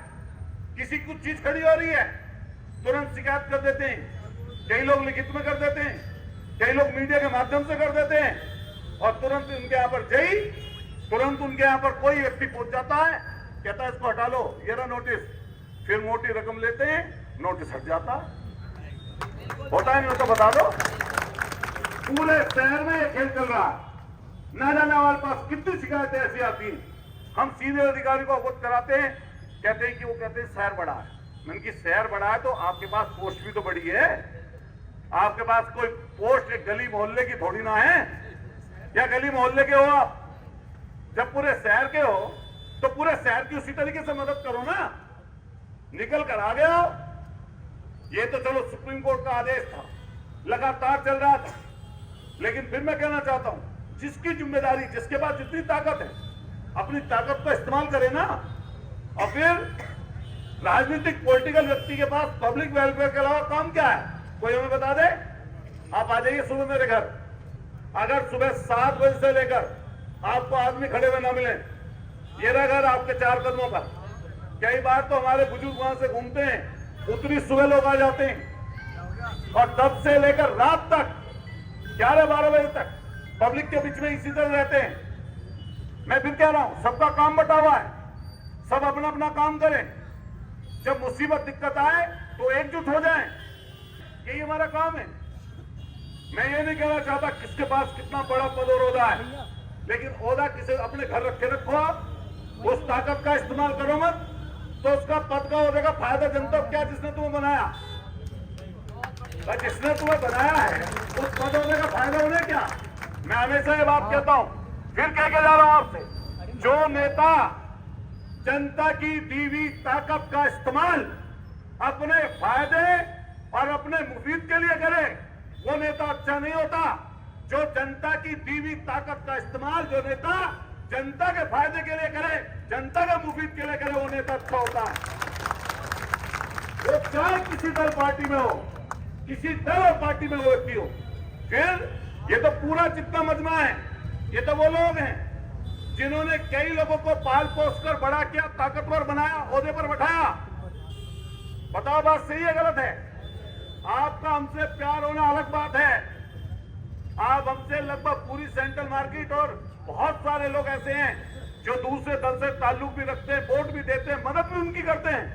किसी कुछ चीज खड़ी हो रही है, तुरंत शिकायत कर देते हैं। कई लोग लिखित में कर देते हैं, कई लोग मीडिया के माध्यम से कर देते हैं, और तुरंत उनके यहाँ पर तुरंत उनके यहाँ पर कोई व्यक्ति पहुंच जाता है, कहता है इसको हटा लो, ये रहा नोटिस, फिर मोटी रकम लेते हैं, नोटिस हट जाता है। होता है नहीं तो बता दो। पूरे शहर में ये खेल चल रहा है। ना जाने हमारे पास कितनी शिकायतें ऐसी आती हैं, हम सीधे अधिकारी को अवगत कराते हैं, कहते हैं कि वो कहते हैं शहर बड़ा है। मैंने कि शहर बड़ा है तो आपके पास पोस्ट भी तो बड़ी है, आपके पास कोई पोस्ट एक गली मोहल्ले की थोड़ी ना है, या गली मोहल्ले के हो आप? जब पूरे शहर के हो तो पूरे शहर की उसी तरीके से मदद करो ना, निकल कर आ गया। ये तो चलो सुप्रीम कोर्ट का आदेश था, लगातार चल रहा था, लेकिन फिर मैं कहना चाहता हूं, जिसकी जिम्मेदारी, जिसके पास जितनी ताकत है, अपनी ताकत का इस्तेमाल करे ना। और फिर राजनीतिक पॉलिटिकल व्यक्ति के पास पब्लिक वेलफेयर के अलावा काम क्या है, कोई हमें बता दे। आप आ जाइए सुबह मेरे घर, अगर सुबह 7 बजे से लेकर आपको आदमी खड़े हुए ना मिले, ये रहा घर आपके 4 कदमों पर। कई बार तो हमारे बुजुर्ग वहां से घूमते हैं, उतनी सुबह लोग आ जाते हैं, और तब से लेकर रात तक 11-12 बजे तक पब्लिक के बीच में इसी तरह रहते हैं। मैं फिर कह रहा हूं, सबका काम बटा हुआ है, सब अपना अपना काम करें। जब मुसीबत दिक्कत आए तो एकजुट हो जाएं, यही हमारा काम है। मैं ये नहीं कहना चाहता किसके पास कितना बड़ा पद और ओहदा है, लेकिन ओहदा किसे अपने घर रखे रखो, आप उस ताकत का इस्तेमाल करो मत, तो उसका पद का ओहदे का फायदा जनता को क्या? जिसने तुम्हें बनाया, जिसने तुम्हें बनाया है उस पद ओहदे का फायदा उन्हें क्या? मैं हमेशा ये बात कहता हूं, फिर कह के जा रहा हूं आपसे, जो नेता जनता की दी हुई ताकत का इस्तेमाल अपने फायदे और अपने मुफीद के लिए करे, वो नेता अच्छा नहीं होता। जो जनता की दी हुई ताकत का इस्तेमाल, जो नेता जनता के फायदे के लिए करे, जनता के मुफीद के लिए करे, वो नेता अच्छा होता है। वो चाहे किसी दल पार्टी में हो, किसी दल और पार्टी में वो व्यक्ति हो। फिर ये तो पूरा जितना मजमा है, ये तो वो लोग हैं जिन्होंने कई लोगों को पाल पोस कर बड़ा किया, ताकतवर बनाया, ओहदे पर बैठाया। बताओ बात सही है गलत है? आपका हमसे प्यार होना अलग बात है, आप हमसे लगभग पूरी सेंट्रल मार्केट और बहुत सारे लोग ऐसे हैं जो दूसरे दल से ताल्लुक भी रखते हैं, वोट भी देते हैं, मदद भी उनकी करते हैं,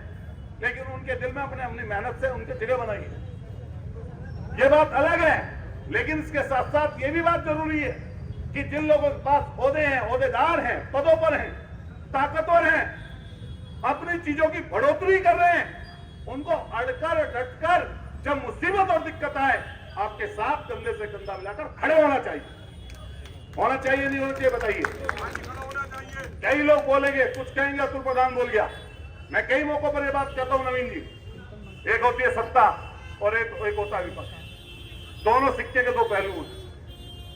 लेकिन उनके दिल में अपनी मेहनत से उनकी जगह बनाई है। ये बात अलग है। लेकिन इसके साथ साथ ये भी बात जरूरी है कि जिन लोगों के पास ओहदे हैं, ओहदेदार हैं, पदों पर हैं, ताकतवर हैं, अपनी चीजों की बढ़ोतरी कर रहे हैं, उनको अड़कर डटकर जब मुसीबत और दिक्कत आए आपके साथ कंधे से कंधा मिलाकर खड़े होना चाहिए। होना चाहिए नहीं होना चाहिए बताइए। कई लोग बोलेंगे, कुछ कहेंगे अतुल प्रधान बोल गया। मैं कई मौकों पर यह बात कहता हूं नवीन जी, एक होती है सत्ता और एक होता है विपक्ष। दोनों सिक्के के दो पहलू हैं।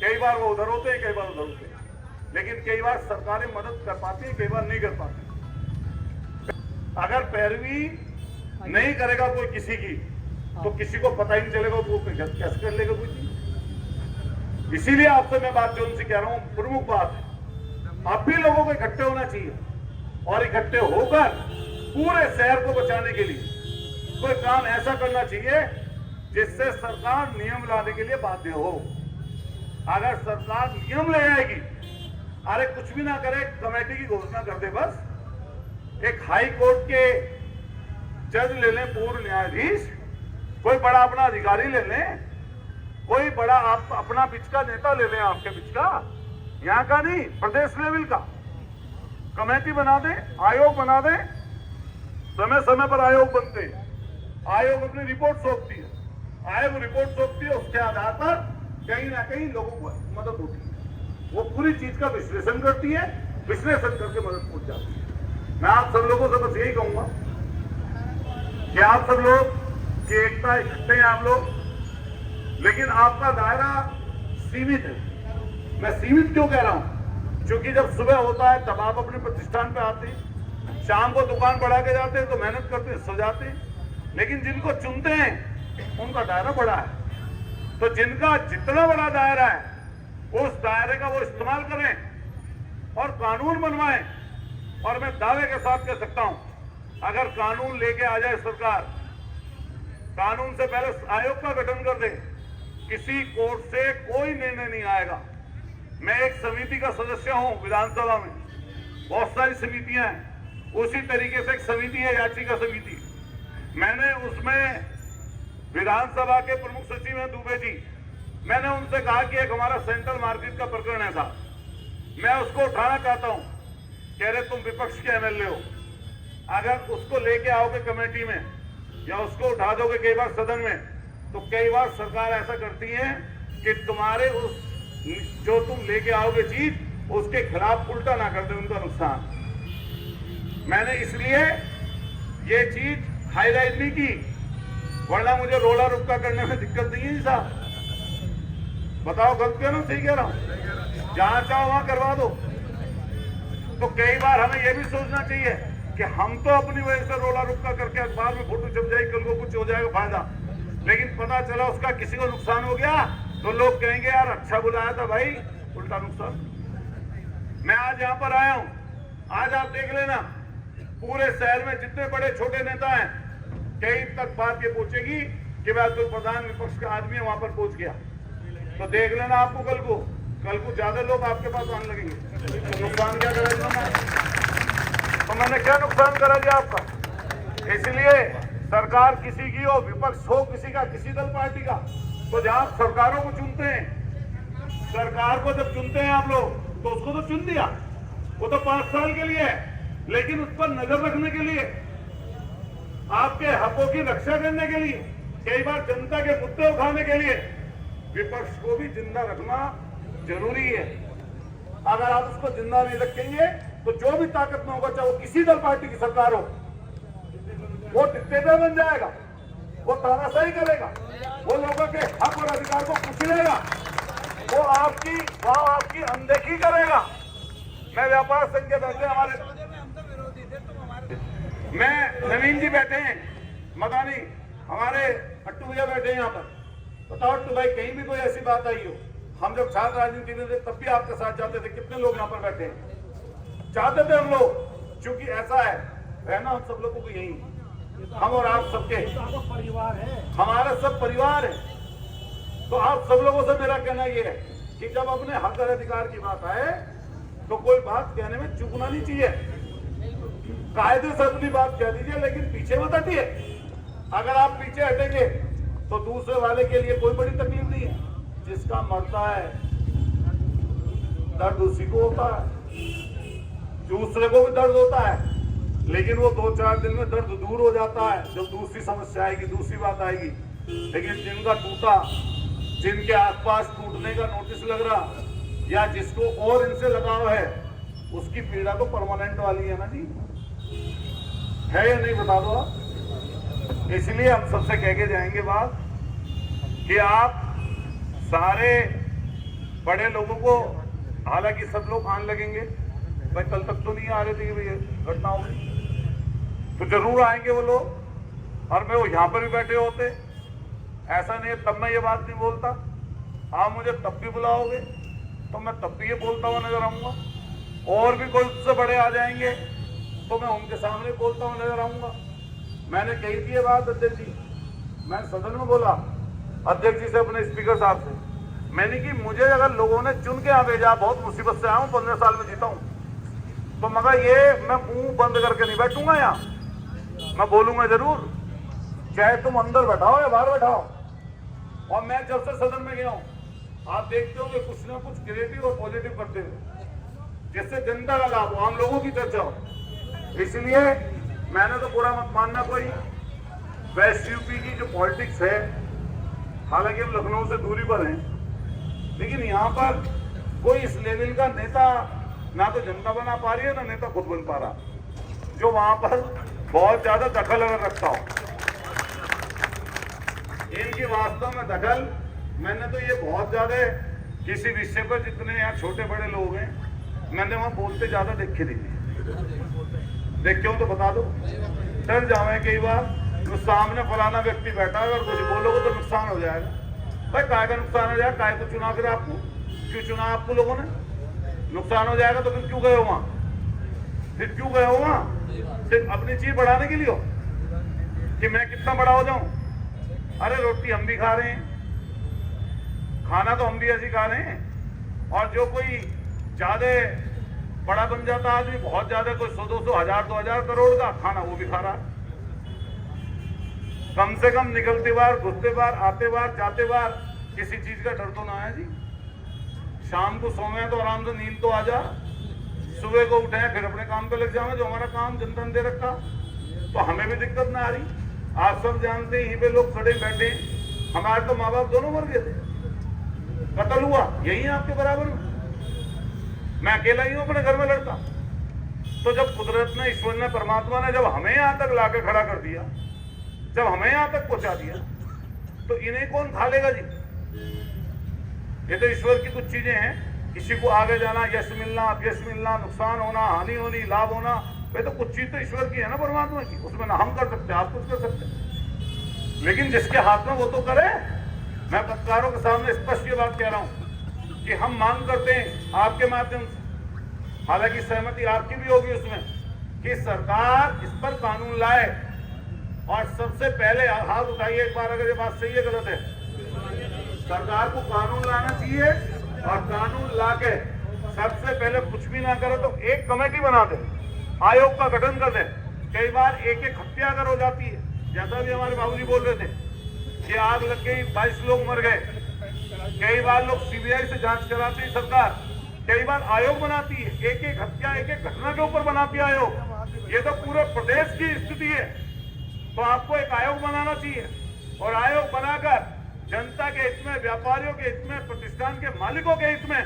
कई बार वो उधर होते हैं, कई बार उधर होते हैं, लेकिन कई बार सरकारें मदद कर पाती हैं, कई बार नहीं कर पाती। अगर पैरवी नहीं करेगा कोई किसी की तो किसी को पता ही नहीं चलेगा वो कैसे कर लेगा कोई चीज। इसीलिए आपसे मैं बात जो उनसे कह रहा हूं, प्रमुख बात है अब भी लोगों को इकट्ठे होना चाहिए और इकट्ठे होकर पूरे शहर को बचाने के लिए कोई काम ऐसा करना चाहिए जिससे सरकार नियम लाने के लिए बाध्य हो। अगर सरकार नियम ले आएगी, अरे कुछ भी ना करे, कमेटी की घोषणा कर दे, बस एक हाई कोर्ट के जज ले लें, पूर्व न्यायाधीश, कोई बड़ा अपना अधिकारी ले लें, कोई बड़ा आप अपना बीच का नेता ले लें, आपके बीच का, यहाँ का नहीं, प्रदेश लेवल का कमेटी बना दे, आयोग बना दे। समय समय पर आयोग बनते हैं, आयोग अपनी रिपोर्ट सौंपती है, आयोग रिपोर्ट सौंपती है, उसके आधार पर कहीं ना कहीं लोगों को मदद होती है। वो पूरी चीज का विश्लेषण करती है, विश्लेषण करके मदद पहुंच जाती है। मैं आप सब लोगों से बस यही कहूंगा कि आप सब लोग की एकता इकट्ठे हैं आप लोग, लेकिन आपका दायरा सीमित है। मैं सीमित क्यों कह रहा हूं? क्योंकि जब सुबह होता है तब आप अपने प्रतिष्ठान पे आते हैं, शाम को दुकान बढ़ा के जाते हैं तो मेहनत करते हैं, सजाते हैं, लेकिन जिनको चुनते हैं उनका दायरा बड़ा है। तो जिनका जितना बड़ा दायरा है उस दायरे का वो इस्तेमाल करें और कानून बनवाएं। और मैं दावे के साथ कह सकता हूं, अगर कानून लेके आ जाए सरकार, कानून से पहले आयोग का गठन कर दे, किसी कोर्ट से कोई निर्णय नहीं आएगा। मैं एक समिति का सदस्य हूं विधानसभा में, बहुत सारी समितियां हैं, उसी तरीके से एक समिति है याचिका समिति। मैंने उसमें विधानसभा के प्रमुख सचिव हैं दुबे जी, मैंने उनसे कहा कि एक हमारा सेंट्रल मार्केट का प्रकरण है साहब, मैं उसको उठाना चाहता हूं। कह रहे तुम विपक्ष के एमएलए हो, अगर उसको लेके आओगे कमेटी में या उसको उठा दोगे कई बार सदन में, तो कई बार सरकार ऐसा करती है कि तुम्हारे उस जो तुम लेके आओगे चीज उसके खिलाफ उल्टा ना कर दे, उनका नुकसान। मैंने इसलिए ये चीज हाईलाइट नहीं की, वरना मुझे रोला रुक्का करने में दिक्कत नहीं है साहब। बताओ गलत कह रहा हूं, सही कह रहा हूं? जहां चाहो वहां करवा दो। तो कई बार हमें यह भी सोचना चाहिए कि हम तो अपनी वजह से रोला रुक्का करके अखबार में फोटो छप जाएगी, कल को कुछ हो जाएगा फायदा, लेकिन पता चला उसका किसी को नुकसान हो गया तो लोग कहेंगे यार अच्छा बुलाया था भाई, उल्टा नुकसान। मैं आज यहाँ पर आया हूँ, आज आप देख लेना पूरे शहर में जितने बड़े छोटे नेता हैं, कई तक बात ये पूछेगी कि मैं अतुल प्रधान विपक्ष का आदमी है, वहां पर पहुंच गया। तो देख लेना आपको कल को ज्यादा लोग आपके पास आने लगेंगे। तो नुकसान क्या करेगा? तो मैंने क्या नुकसान करा दिया आपका? इसलिए सरकार किसी की हो, विपक्ष हो किसी का, किसी दल पार्टी का, तो जहां सरकारों को चुनते हैं, सरकार को जब चुनते हैं आप लोग, तो उसको तो चुन दिया, वो तो 5 साल के लिए है, लेकिन उस पर नजर रखने के लिए, आपके हकों की रक्षा करने के लिए, कई बार जनता के मुद्दे उठाने के लिए विपक्ष को भी जिंदा रखना जरूरी है। अगर आप उसको जिंदा नहीं रखेंगे तो जो भी ताकत में होगा, चाहे वो किसी दल पार्टी की सरकार हो, वो डिक्टेटर बन जाएगा, वो तानाशाही करेगा, वो लोगों के हक और अधिकार को कुचलेगा, वो आपकी अनदेखी करेगा। मैं व्यापार संघ के बैठे हमारे, मैं नवीन जी बैठे हैं, मदानी हमारे अट्टू भैया बैठे हैं यहाँ पर। बताओ अट्टू भाई, कहीं भी कोई ऐसी बात आई हो, हम जब छात्र राजनीति में थे तब भी आपके साथ जाते थे, कितने लोग यहाँ पर बैठे हैं, चाहते थे हम लोग, क्योंकि ऐसा है रहना हम सब लोगों को यही, हम और आप सबके परिवार है, हमारा सब परिवार है। तो आप सब लोगों से मेरा कहना यह है कि जब अपने हक और अधिकार की बात आए तो कोई बात कहने में चूकना नहीं चाहिए, कायदे से अपनी बात कह दीजिए, लेकिन पीछे मत हटिए। अगर आप पीछे हटेंगे तो दूसरे वाले के लिए कोई बड़ी तकलीफ नहीं है। जिसका मरता है दर्द उसी को होता है, दूसरे को भी दर्द होता है, लेकिन वो 2-4 दिन में दर्द दूर हो जाता है जब दूसरी समस्या आएगी, दूसरी बात आएगी। लेकिन जिनका टूटा, जिनके आसपास टूटने का नोटिस लग रहा, या जिसको और इनसे लगाव है, उसकी पीड़ा तो परमानेंट वाली है ना जी, है या नहीं बता दो आप। इसलिए हम सबसे कह के जाएंगे बात कि आप सारे बड़े लोगों को, हालांकि सब लोग आने लगेंगे, भाई कल तक तो नहीं आ रहे थे कि भैया घटना होगी, तो जरूर आएंगे वो लोग। और मैं वो यहाँ पर भी बैठे होते, ऐसा नहीं तब मैं ये बात नहीं बोलता। आप मुझे तब भी बुलाओगे तो मैं तब भी ये बोलता हुआ नजर आऊंगा। और भी कोई उससे बड़े आ जाएंगे तो मैं उनके सामने बोलता हुआ नजर आऊंगा। मैंने कही थी ये बात अध्यक्ष जी, मैंने सदन में बोला अध्यक्ष जी से, अपने स्पीकर साहब से, मैंने कि मुझे अगर लोगों ने चुन के यहाँ भेजा, बहुत मुसीबत से आया हूँ, 15 साल में जीता हूँ, तो मगर ये मैं मुंह बंद करके नहीं बैठूंगा यहाँ, मैं बोलूंगा जरूर, चाहे तुम अंदर बैठाओ या बाहर बैठाओ। और मैं जब से सदन में गया हूँ, आप देखते होंगे कुछ ना कुछ क्रिएटिव और पॉजिटिव करते हुए, जिससे जनता का लाभ हो, आम लोगों की चर्चा हो। इसलिए मैंने तो बुरा मत मानना कोई, वेस्ट यूपी की जो पॉलिटिक्स है, हालांकि हम लखनऊ से दूरी पर हैं, लेकिन यहाँ पर कोई इस लेवल का नेता ना तो जनता बना पा रही है, ना नेता खुद बन पा रहा, जो वहां पर बहुत ज्यादा दखल अगर रखता हो। इनकी वास्तव में दखल, मैंने तो ये बहुत ज्यादा किसी विषय पर, जितने यहाँ छोटे बड़े लोग हैं, मैंने वहां बोलते ज्यादा देखे नहीं। देख क्यों तो बता दो, डर जावे कई बार, तो सामने फलाना व्यक्ति बैठा है और कुछ बोलोगे तो नुकसान हो जाएगा। भाई काय का नुकसान हो जाएगा, काय को चुना फिर आपको, क्यों चुना आपको लोगों ने, नुकसान हो जाएगा तो फिर क्यों गए हो वहां, फिर क्यों गए हो वहां, सिर्फ अपनी चीज बढ़ाने के लिए हो कि मैं कितना बड़ा हो जाऊं। अरे रोटी हम भी खा रहे हैं, खाना तो हम भी ऐसी खा रहे हैं, और जो कोई ज्यादा बड़ा बन जाता आदमी, बहुत ज्यादा, कोई 100-200 1000 2000 करोड़ का खाना वो भी खा रहा है। कम से कम निकलते बार, घुसते बार, आते बार, जाते बार किसी चीज का डर तो ना है जी। शाम को सोए तो आराम से नींद तो आ जा, सुबह को उठे फिर अपने काम पे लग जाए, जो हमारा काम जनधन दे रखा, तो हमें भी दिक्कत ना आ रही। आप सब जानते हैं, यहीं पे लोग खड़े बैठे, हमारे तो माँ बाप दोनों मर गए थे, कत्ल हुआ यही है आपके बराबर में, मैं अकेला ही हूं अपने घर में लड़का। तो जब कुदरत ने, ईश्वर ने, परमात्मा ने जब हमें यहां तक लाके खड़ा कर दिया, जब हमें यहां तक पहुंचा दिया, तो इन्हें कौन खा लेगा जी। ये तो ईश्वर की कुछ चीजें हैं, किसी को आगे जाना, यश मिलना, अपयश मिलना, नुकसान होना, हानि होनी, लाभ होना, वे तो कुछ चीज तो ईश्वर की है ना, परमात्मा की, उसमें ना हम कर सकते, आप कुछ कर सकते, लेकिन जिसके हाथ में वो तो करे। मैं पत्रकारों के सामने स्पष्ट ये बात कह रहा हूं कि हम मांग करते हैं आपके माध्यम से, हालांकि सहमति आपकी भी होगी उसमें, कि सरकार इस पर कानून लाए। और सबसे पहले हाथ उठाइए एक बार अगर ये बात सही है गलत है, सरकार को कानून लाना चाहिए, और कानून लाके सबसे पहले कुछ भी ना करे तो एक कमेटी बना दे, आयोग का गठन कर दे। कई बार एक हत्या अगर हो जाती है, जैसा भी हमारे बाबूजी बोल रहे थे कि आग लग गई, 22 लोग मर गए, कई बार लोग सीबीआई से जांच कराती है सरकार, कई बार आयोग बनाती है, एक हत्या, एक घटना के ऊपर बनाती है आयोग। ये तो पूरे प्रदेश की स्थिति है, तो आपको एक आयोग बनाना चाहिए, और आयोग बनाकर जनता के हित में, व्यापारियों के हित में, प्रतिष्ठान के मालिकों के हित में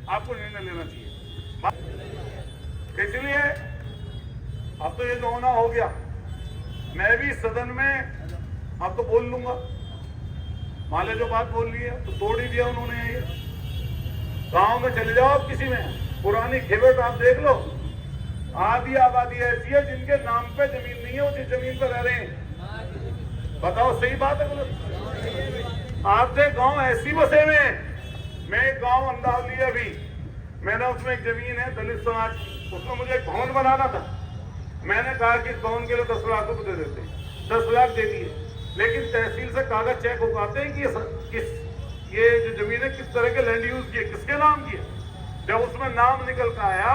आपको निर्णय लेना चाहिए। इसलिए अब तो ये जो होना हो गया, मैं भी सदन में अब तो बोल लूंगा, माले जो बात बोल ली है तो तोड़ ही दिया उन्होंने। ये गांव में चले जाओ, किसी में पुरानी खेवट आप देख लो, आधी आबादी ऐसी है जिनके नाम पे जमीन नहीं है, वो जिस जमीन पर रह रहे हैं। बताओ सही बात है बोलो, आपसे गांव ऐसी बसे में, मैं एक गांव अंदावली है अभी, मैंने उसमें एक जमीन है दलित समाज, उसमें मुझे एक भवन बनाना था। मैंने कहा कि इस भवन के लिए 10 लाख रुपए दे देते, 10 लाख दे दिए, लेकिन तहसील से कागज चेक उगाते हैं कि ये जो जमीन है किस तरह के लैंड यूज किए, किसके नाम किए। जब उसमें नाम निकल कर आया,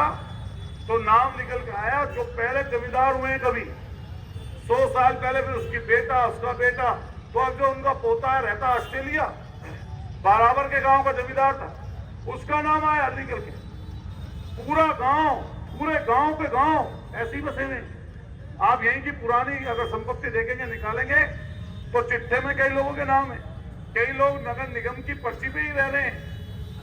तो नाम निकल कर आया जो पहले जमींदार हुए कभी 100 साल पहले, फिर उसकी बेटा, उसका बेटा, तो अब जो उनका पोता रहता ऑस्ट्रेलिया, बाराबर के गांव का जमींदार था, उसका नाम आया निकल के। पूरा गांव, पूरे गांव पे गांव ऐसी बसे में। आप यहीं की पुरानी अगर संपत्ति देखेंगे, निकालेंगे तो चिट्ठे में कई लोगों के नाम है, कई लोग नगर निगम की पर्ची पे ही रह रहे हैं,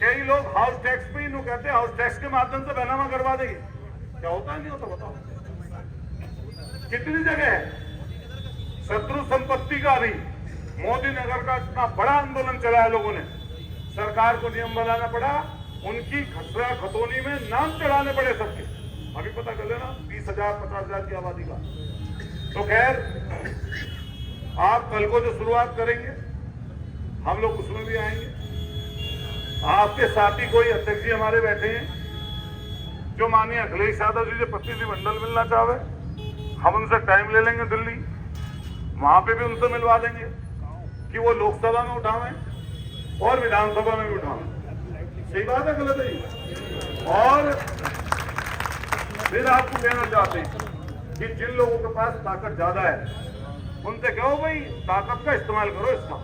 कई लोग हाउस टैक्स पे ही नो कहते हैं हाउस टैक्स के माध्यम से बैनामा करवा देंगे। क्या होता है नहीं होता बताओ? कितनी जगह है शत्रु संपत्ति का भी। मोदी नगर का इतना बड़ा आंदोलन चलाया लोगों ने, सरकार को नियम बनाना पड़ा, उनकी खसरा खतौनी में नाम चढ़ाने पड़े सबके। अभी पता कर लेना 20,000 50,000 की आबादी का। तो खैर, आप कल को जो शुरुआत करेंगे हम लोग उसमें भी आएंगे। आपके साथी कोई अध्यक्ष जी हमारे बैठे हैं जो माननीय अखिलेश यादव जी से प्रतिनिधिमंडल मिलना चाहे, हम उनसे टाइम ले लेंगे दिल्ली, वहां पे भी उनसे मिलवा देंगे कि वो लोकसभा में उठावें और विधानसभा में भी उठावें। सही बात है गलत है? और फिर आपको कहना चाहते हैं कि जिन लोगों के पास ताकत ज्यादा है उनसे कहो भाई ताकत का इस्तेमाल करो। इसका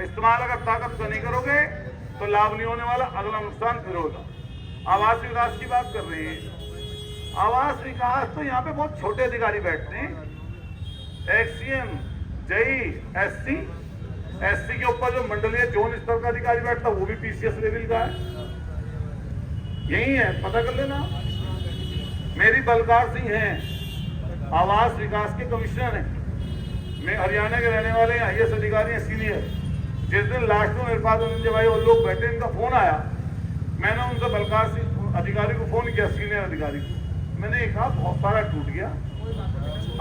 इस्तेमाल अगर ताकत का नहीं करोगे तो लाभ नहीं होने वाला, अगला नुकसान फिर होगा। आवास विकास की बात कर रहे हैं, आवास विकास तो यहाँ पे बहुत छोटे अधिकारी बैठते हैं, एक्सीएम, जेई, एससी के ऊपर जो मंडलीय जोन स्तर का अधिकारी बैठता वो भी पीसीएस लेवल का है। यही है, पता कर लेना। मेरी बलकार सिंह हैं, आवास विकास के कमिश्नर हैं, मैं हरियाणा के रहने वाले हैं, आईएएस अधिकारी हैं, सीनियर। जिस दिन लास्ट में मेरे पास धनंजय भाई और लोग बैठे, इनका फोन आया, मैंने उनसे बलकार सिंह अधिकारी को फोन किया, सीनियर अधिकारी को। मैंने कहा बहुत सारा टूट गया,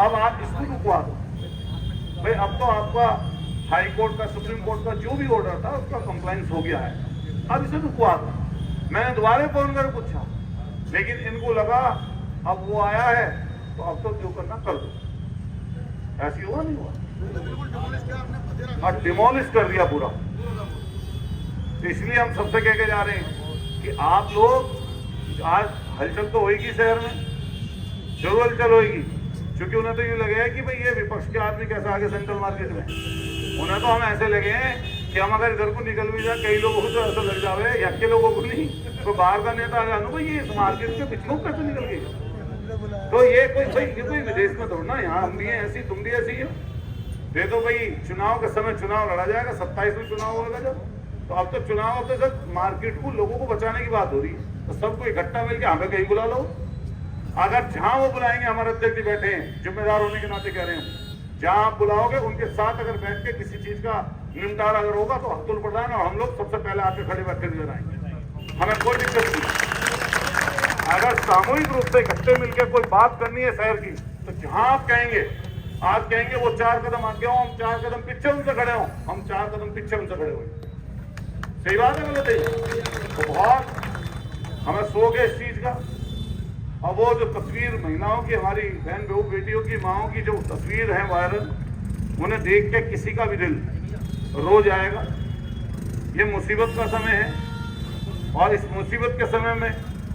अब आप इसको रुकवा दो भाई। अब तो आपका हाई कोर्ट का, सुप्रीम कोर्ट का जो भी ऑर्डर था उसका कंप्लायंस हो गया है, अब इसे रुकवा दो। मैंने दोबारा फोन कर पूछा, लेकिन इनको लगा अब वो आया है तो अब तो जो करना कर दो। ऐसी हुआ नहीं हुआ? डिमोलिश कर दिया पूरा। तो इसलिए हम सबसे कह के जा रहे हैं कि आप लोग, आज हलचल तो होगी शहर में, जरूर हलचल होगी, क्योंकि उन्हें तो ये लगे है कि भाई ये विपक्ष के आदमी कैसे आगे सेंट्रल मार्केट में। उन्हें तो हम ऐसे लगे हैं कि हम अगर इधर को निकल भी जाए, कई लोगों को तो ऐसा लग जाए, यके लोगों को नहीं, तो बाहर का नेता जानू भाई ये इस मार्केट के पिछलों कैसे निकल गए। तो ये कोई विदेश में दौड़ना, यहाँ हम भी हैं ऐसी, तुम भी ऐसी है। दे दो भाई, चुनाव के समय चुनाव लड़ा जाएगा, 27 में चुनाव होगा जब, तो अब तो चुनाव तो जब मार्केट को, लोगों को बचाने की बात हो रही है, तो सबको इकट्ठा मिलकर हमें कहीं बुला लो। अगर जहां वो बुलाएंगे, हमारे अध्यक्ष जी बैठे हैं, जिम्मेदार होने के नाते कह रहे हैं, जहां आप बुलाओगे उनके साथ अगर बैठ के किसी चीज का निपटारा अगर होगा तो अब्दुल प्रधान और हम लोग सबसे पहले आके खड़े बैठे नजर आएंगे, हमें कोई दिक्कत नहीं। अगर सामूहिक रूप से इकट्ठे मिलकर कोई बात करनी है शहर की, तो जहां आप कहेंगे, आज कहेंगे वो 4 कदम आगे हो, हम 4 कदम पीछे उनसे खड़े हो, हम 4 कदम पीछे उनसे खड़े हुए। सही बात है गलत है? तो बहुत हमें शौक है इस चीज का। और वो जो तस्वीर महिलाओं की, हमारी बहन बहू बेटियों की, माओं की जो तस्वीर है वायरल, उन्हें देख के किसी का भी दिल रो जाएगा। ये मुसीबत का समय है और इस मुसीबत के समय में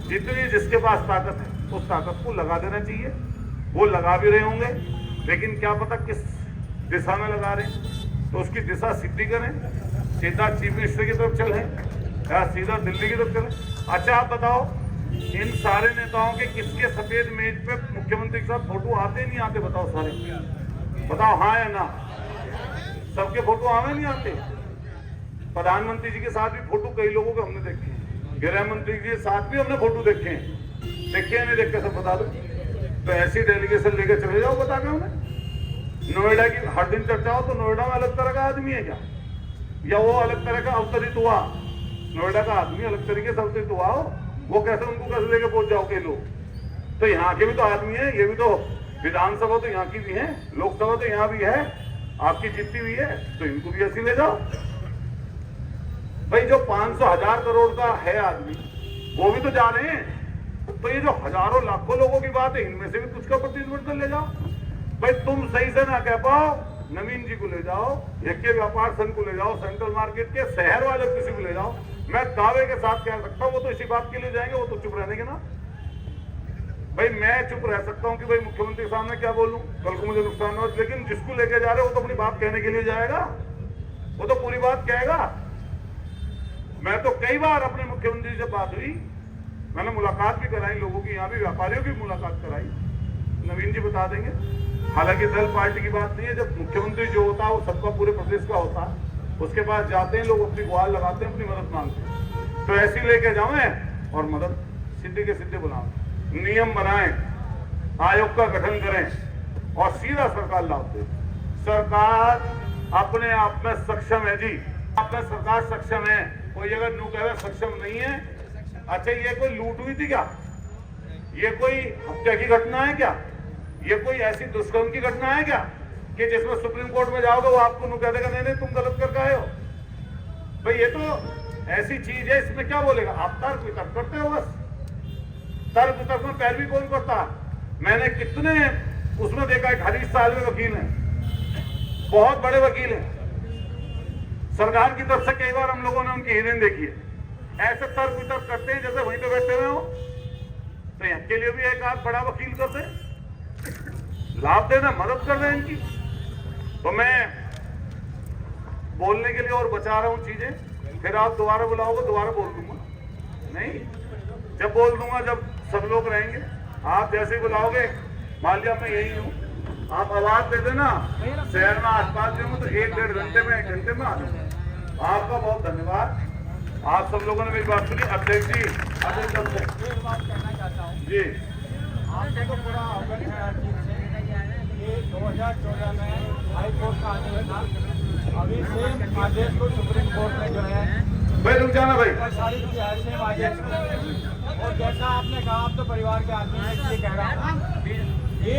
जितनी जिसके पास ताकत है उस ताकत को लगा देना चाहिए। वो लगा भी रहे होंगे, लेकिन क्या पता किस दिशा में लगा रहे हैं, तो उसकी दिशा सीधी करें। सीधा चीफ मिनिस्टर की तरफ चले या सीधा दिल्ली की तरफ चले। अच्छा आप बताओ, इन सारे नेताओं के किसके सफेद मेज पे मुख्यमंत्री के साथ फोटो आते नहीं आते? बताओ सारे, बताओ हाँ या ना? सबके फोटो आवे नहीं आते? प्रधानमंत्री जी के साथ भी फोटो कई लोगों के हमने देखे हैं, गृह मंत्री जी के साथ भी हमने फोटो देखे हैं, देखे नहीं देखे सब बता दो। तो ऐसी डेलीगेशन लेके चले जाओ, बता के उन्हें। नोएडा की हर दिन चर्चा हो तो नोएडा में अलग तरह का आदमी है क्या, या वो अलग तरह का अवतरित हुआ? नोएडा का आदमी अलग तरीके से अवतरित हुआ हो, वो कैसे उनको कैसे लेके पहुंच जाओ के लोग? तो यहाँ के भी तो आदमी है, ये भी तो विधानसभा तो यहाँ की भी है, लोकसभा तो यहाँ भी है, आपकी जीतती हुई है, तो इनको भी ऐसी ले जाओ भाई। जो 500,000 करोड़ का है आदमी, वो भी तो जा रहे हैं। तो ये जो हजारों लाखों लोगों की बात है, इनमें से भी कुछ का प्रतिनिधित्व ले जाओ भाई। तुम सही से ना कह पाओ, नवीन जी को ले जाओ, यज्ञ व्यापार संघ को ले जाओ, सेंट्रल मार्केट के शहर वाले किसी को ले जाओ, मैं दावे के साथ कह सकता हूं वो तो इसी बात के लिए जाएंगे, वो तो चुप रहने के ना भाई। मैं चुप रह सकता हूं कि भाई मुख्यमंत्री के सामने क्या बोलूं, कल को मुझे नुकसान हो, लेकिन जिसको लेके जा रहे हो वो तो अपनी बात कहने के लिए जाएगा, वो तो पूरी बात कहेगा। मैं तो कई बार अपने मुख्यमंत्री से बात हुई, मैंने मुलाकात भी कराई लोगों की, यहाँ भी व्यापारियों की मुलाकात कराई, नवीन जी बता देंगे। हालांकि दल पार्टी की बात नहीं है, जब मुख्यमंत्री जो होता है वो सबका पूरे प्रदेश का होता है, उसके पास जाते हैं लोग, अपनी गुहार लगाते हैं, अपनी मदद मांगते हैं। तो ऐसी लेके जाओ और मदद सीधे के सीधे बुलाओ, नियम बनाएं, आयोग का गठन करें और सीधा सरकार लाभ दे। सरकार अपने आप में सक्षम है जी, अपना सरकार सक्षम है। कोई अगर न्यू कह सक्षम नहीं है, अच्छा ये कोई लूट हुई थी क्या, ये कोई हत्या की घटना है क्या, ये कोई ऐसी दुष्कर्म की घटना है क्या कि जिसमें सुप्रीम कोर्ट में जाओगे वो आपको न्यू कह देगा नहीं तुम गलत करके आए हो। भाई ये तो ऐसी चीज है, इसमें क्या बोलेगा आप, तर्क वितर्क करते हो बस। तर्क वितर्क में पैरवी कौन करता है? मैंने कितने उसमें देखा है, हरीश साहब वकील हैं, बहुत बड़े वकील हैं, सरकार की तरफ से कई बार हम लोगों ने उनकी हियरिंग देखी है, ऐसे तर्क वितर्क करते हैं जैसे वहीं पे बैठे हुए हो। तो इनके लिए भी एक आध बड़ा वकील कर दे, लाभ देना, मदद कर दें इनकी। तो मैं बोलने के लिए और बचा रहा हूं चीजें, फिर आप दोबारा बुलाओगे दोबारा बोल दूंगा, नहीं जब बोल दूंगा जब सब लोग रहेंगे, आप जैसे बुलाओगे, मान लिया मैं यही हूँ, आप आवाज दे देना, शहर में आसपास भी हूँ तो 1-1.5 घंटे में 1 घंटे में आ जाऊंगा। आपका बहुत धन्यवाद, आप सब लोगों ने मेरी बात सुनी। अध्यक्ष जी एक बात कहना चाहता हूँ जी, आपको तो पूरा अवगत है हर चीज से। ये 2014 में हाई कोर्ट का आदेश था, अभी सेम आदेश को सुप्रीम कोर्ट में जो है भाई रुक जाना भाई, सारी सेम आदेश को। और जैसा आपने कहा, आप तो परिवार के आदमी हैं, इसलिए कह रहा हूँ, ये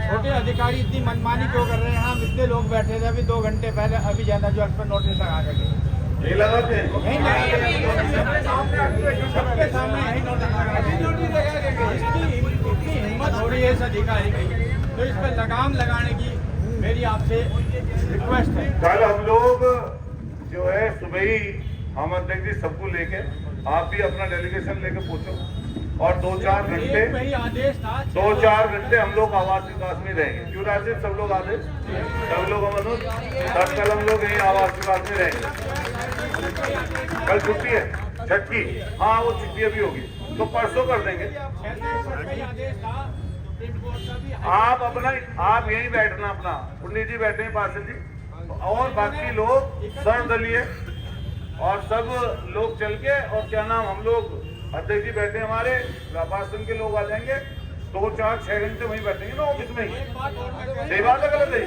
छोटे अधिकारी इतनी मनमानी क्यों कर रहे हैं? हम इतने लोग बैठे थे अभी 2 घंटे पहले, अभी ज्यादा जो पर नोटिस लगा करके नहीं लगाते हैं, सबके सामने यही नोटिस लगा, इतनी हिम्मत हो रही है इस अधिकारी की, तो इस पर लगाम लगाने की मेरी आपसे रिक्वेस्ट है। कल हम लोग जो है सुबह ही हम अध्यक्ष जी सबको लेके, आप भी अपना डेलीगेशन लेके पहुंचो और 2-4 घंटे आदेश था, 2-4 घंटे हम लोग आवास विकास में रहेंगे। क्यों राजेश, सब लोग आदेश, सब लोग मनोज, सब कल हम लोग यही आवास विकास में रहेंगे। कल छुट्टी है छठ की, हाँ वो छुट्टी अभी होगी तो परसों कर देंगे। आप अपना आप यही बैठना, अपना पंडित जी बैठे हैं, पार्षद जी और बाकी लोग सर्वदलीय और सब लोग चल के, और क्या नाम, हम लोग अध्यक्ष जी बैठे हमारे, व्यापार संघ के लोग आ जाएंगे, 2-4-6 घंटे वहीं बैठेंगे ना ऑफिस में ही। सही बात है गलत है?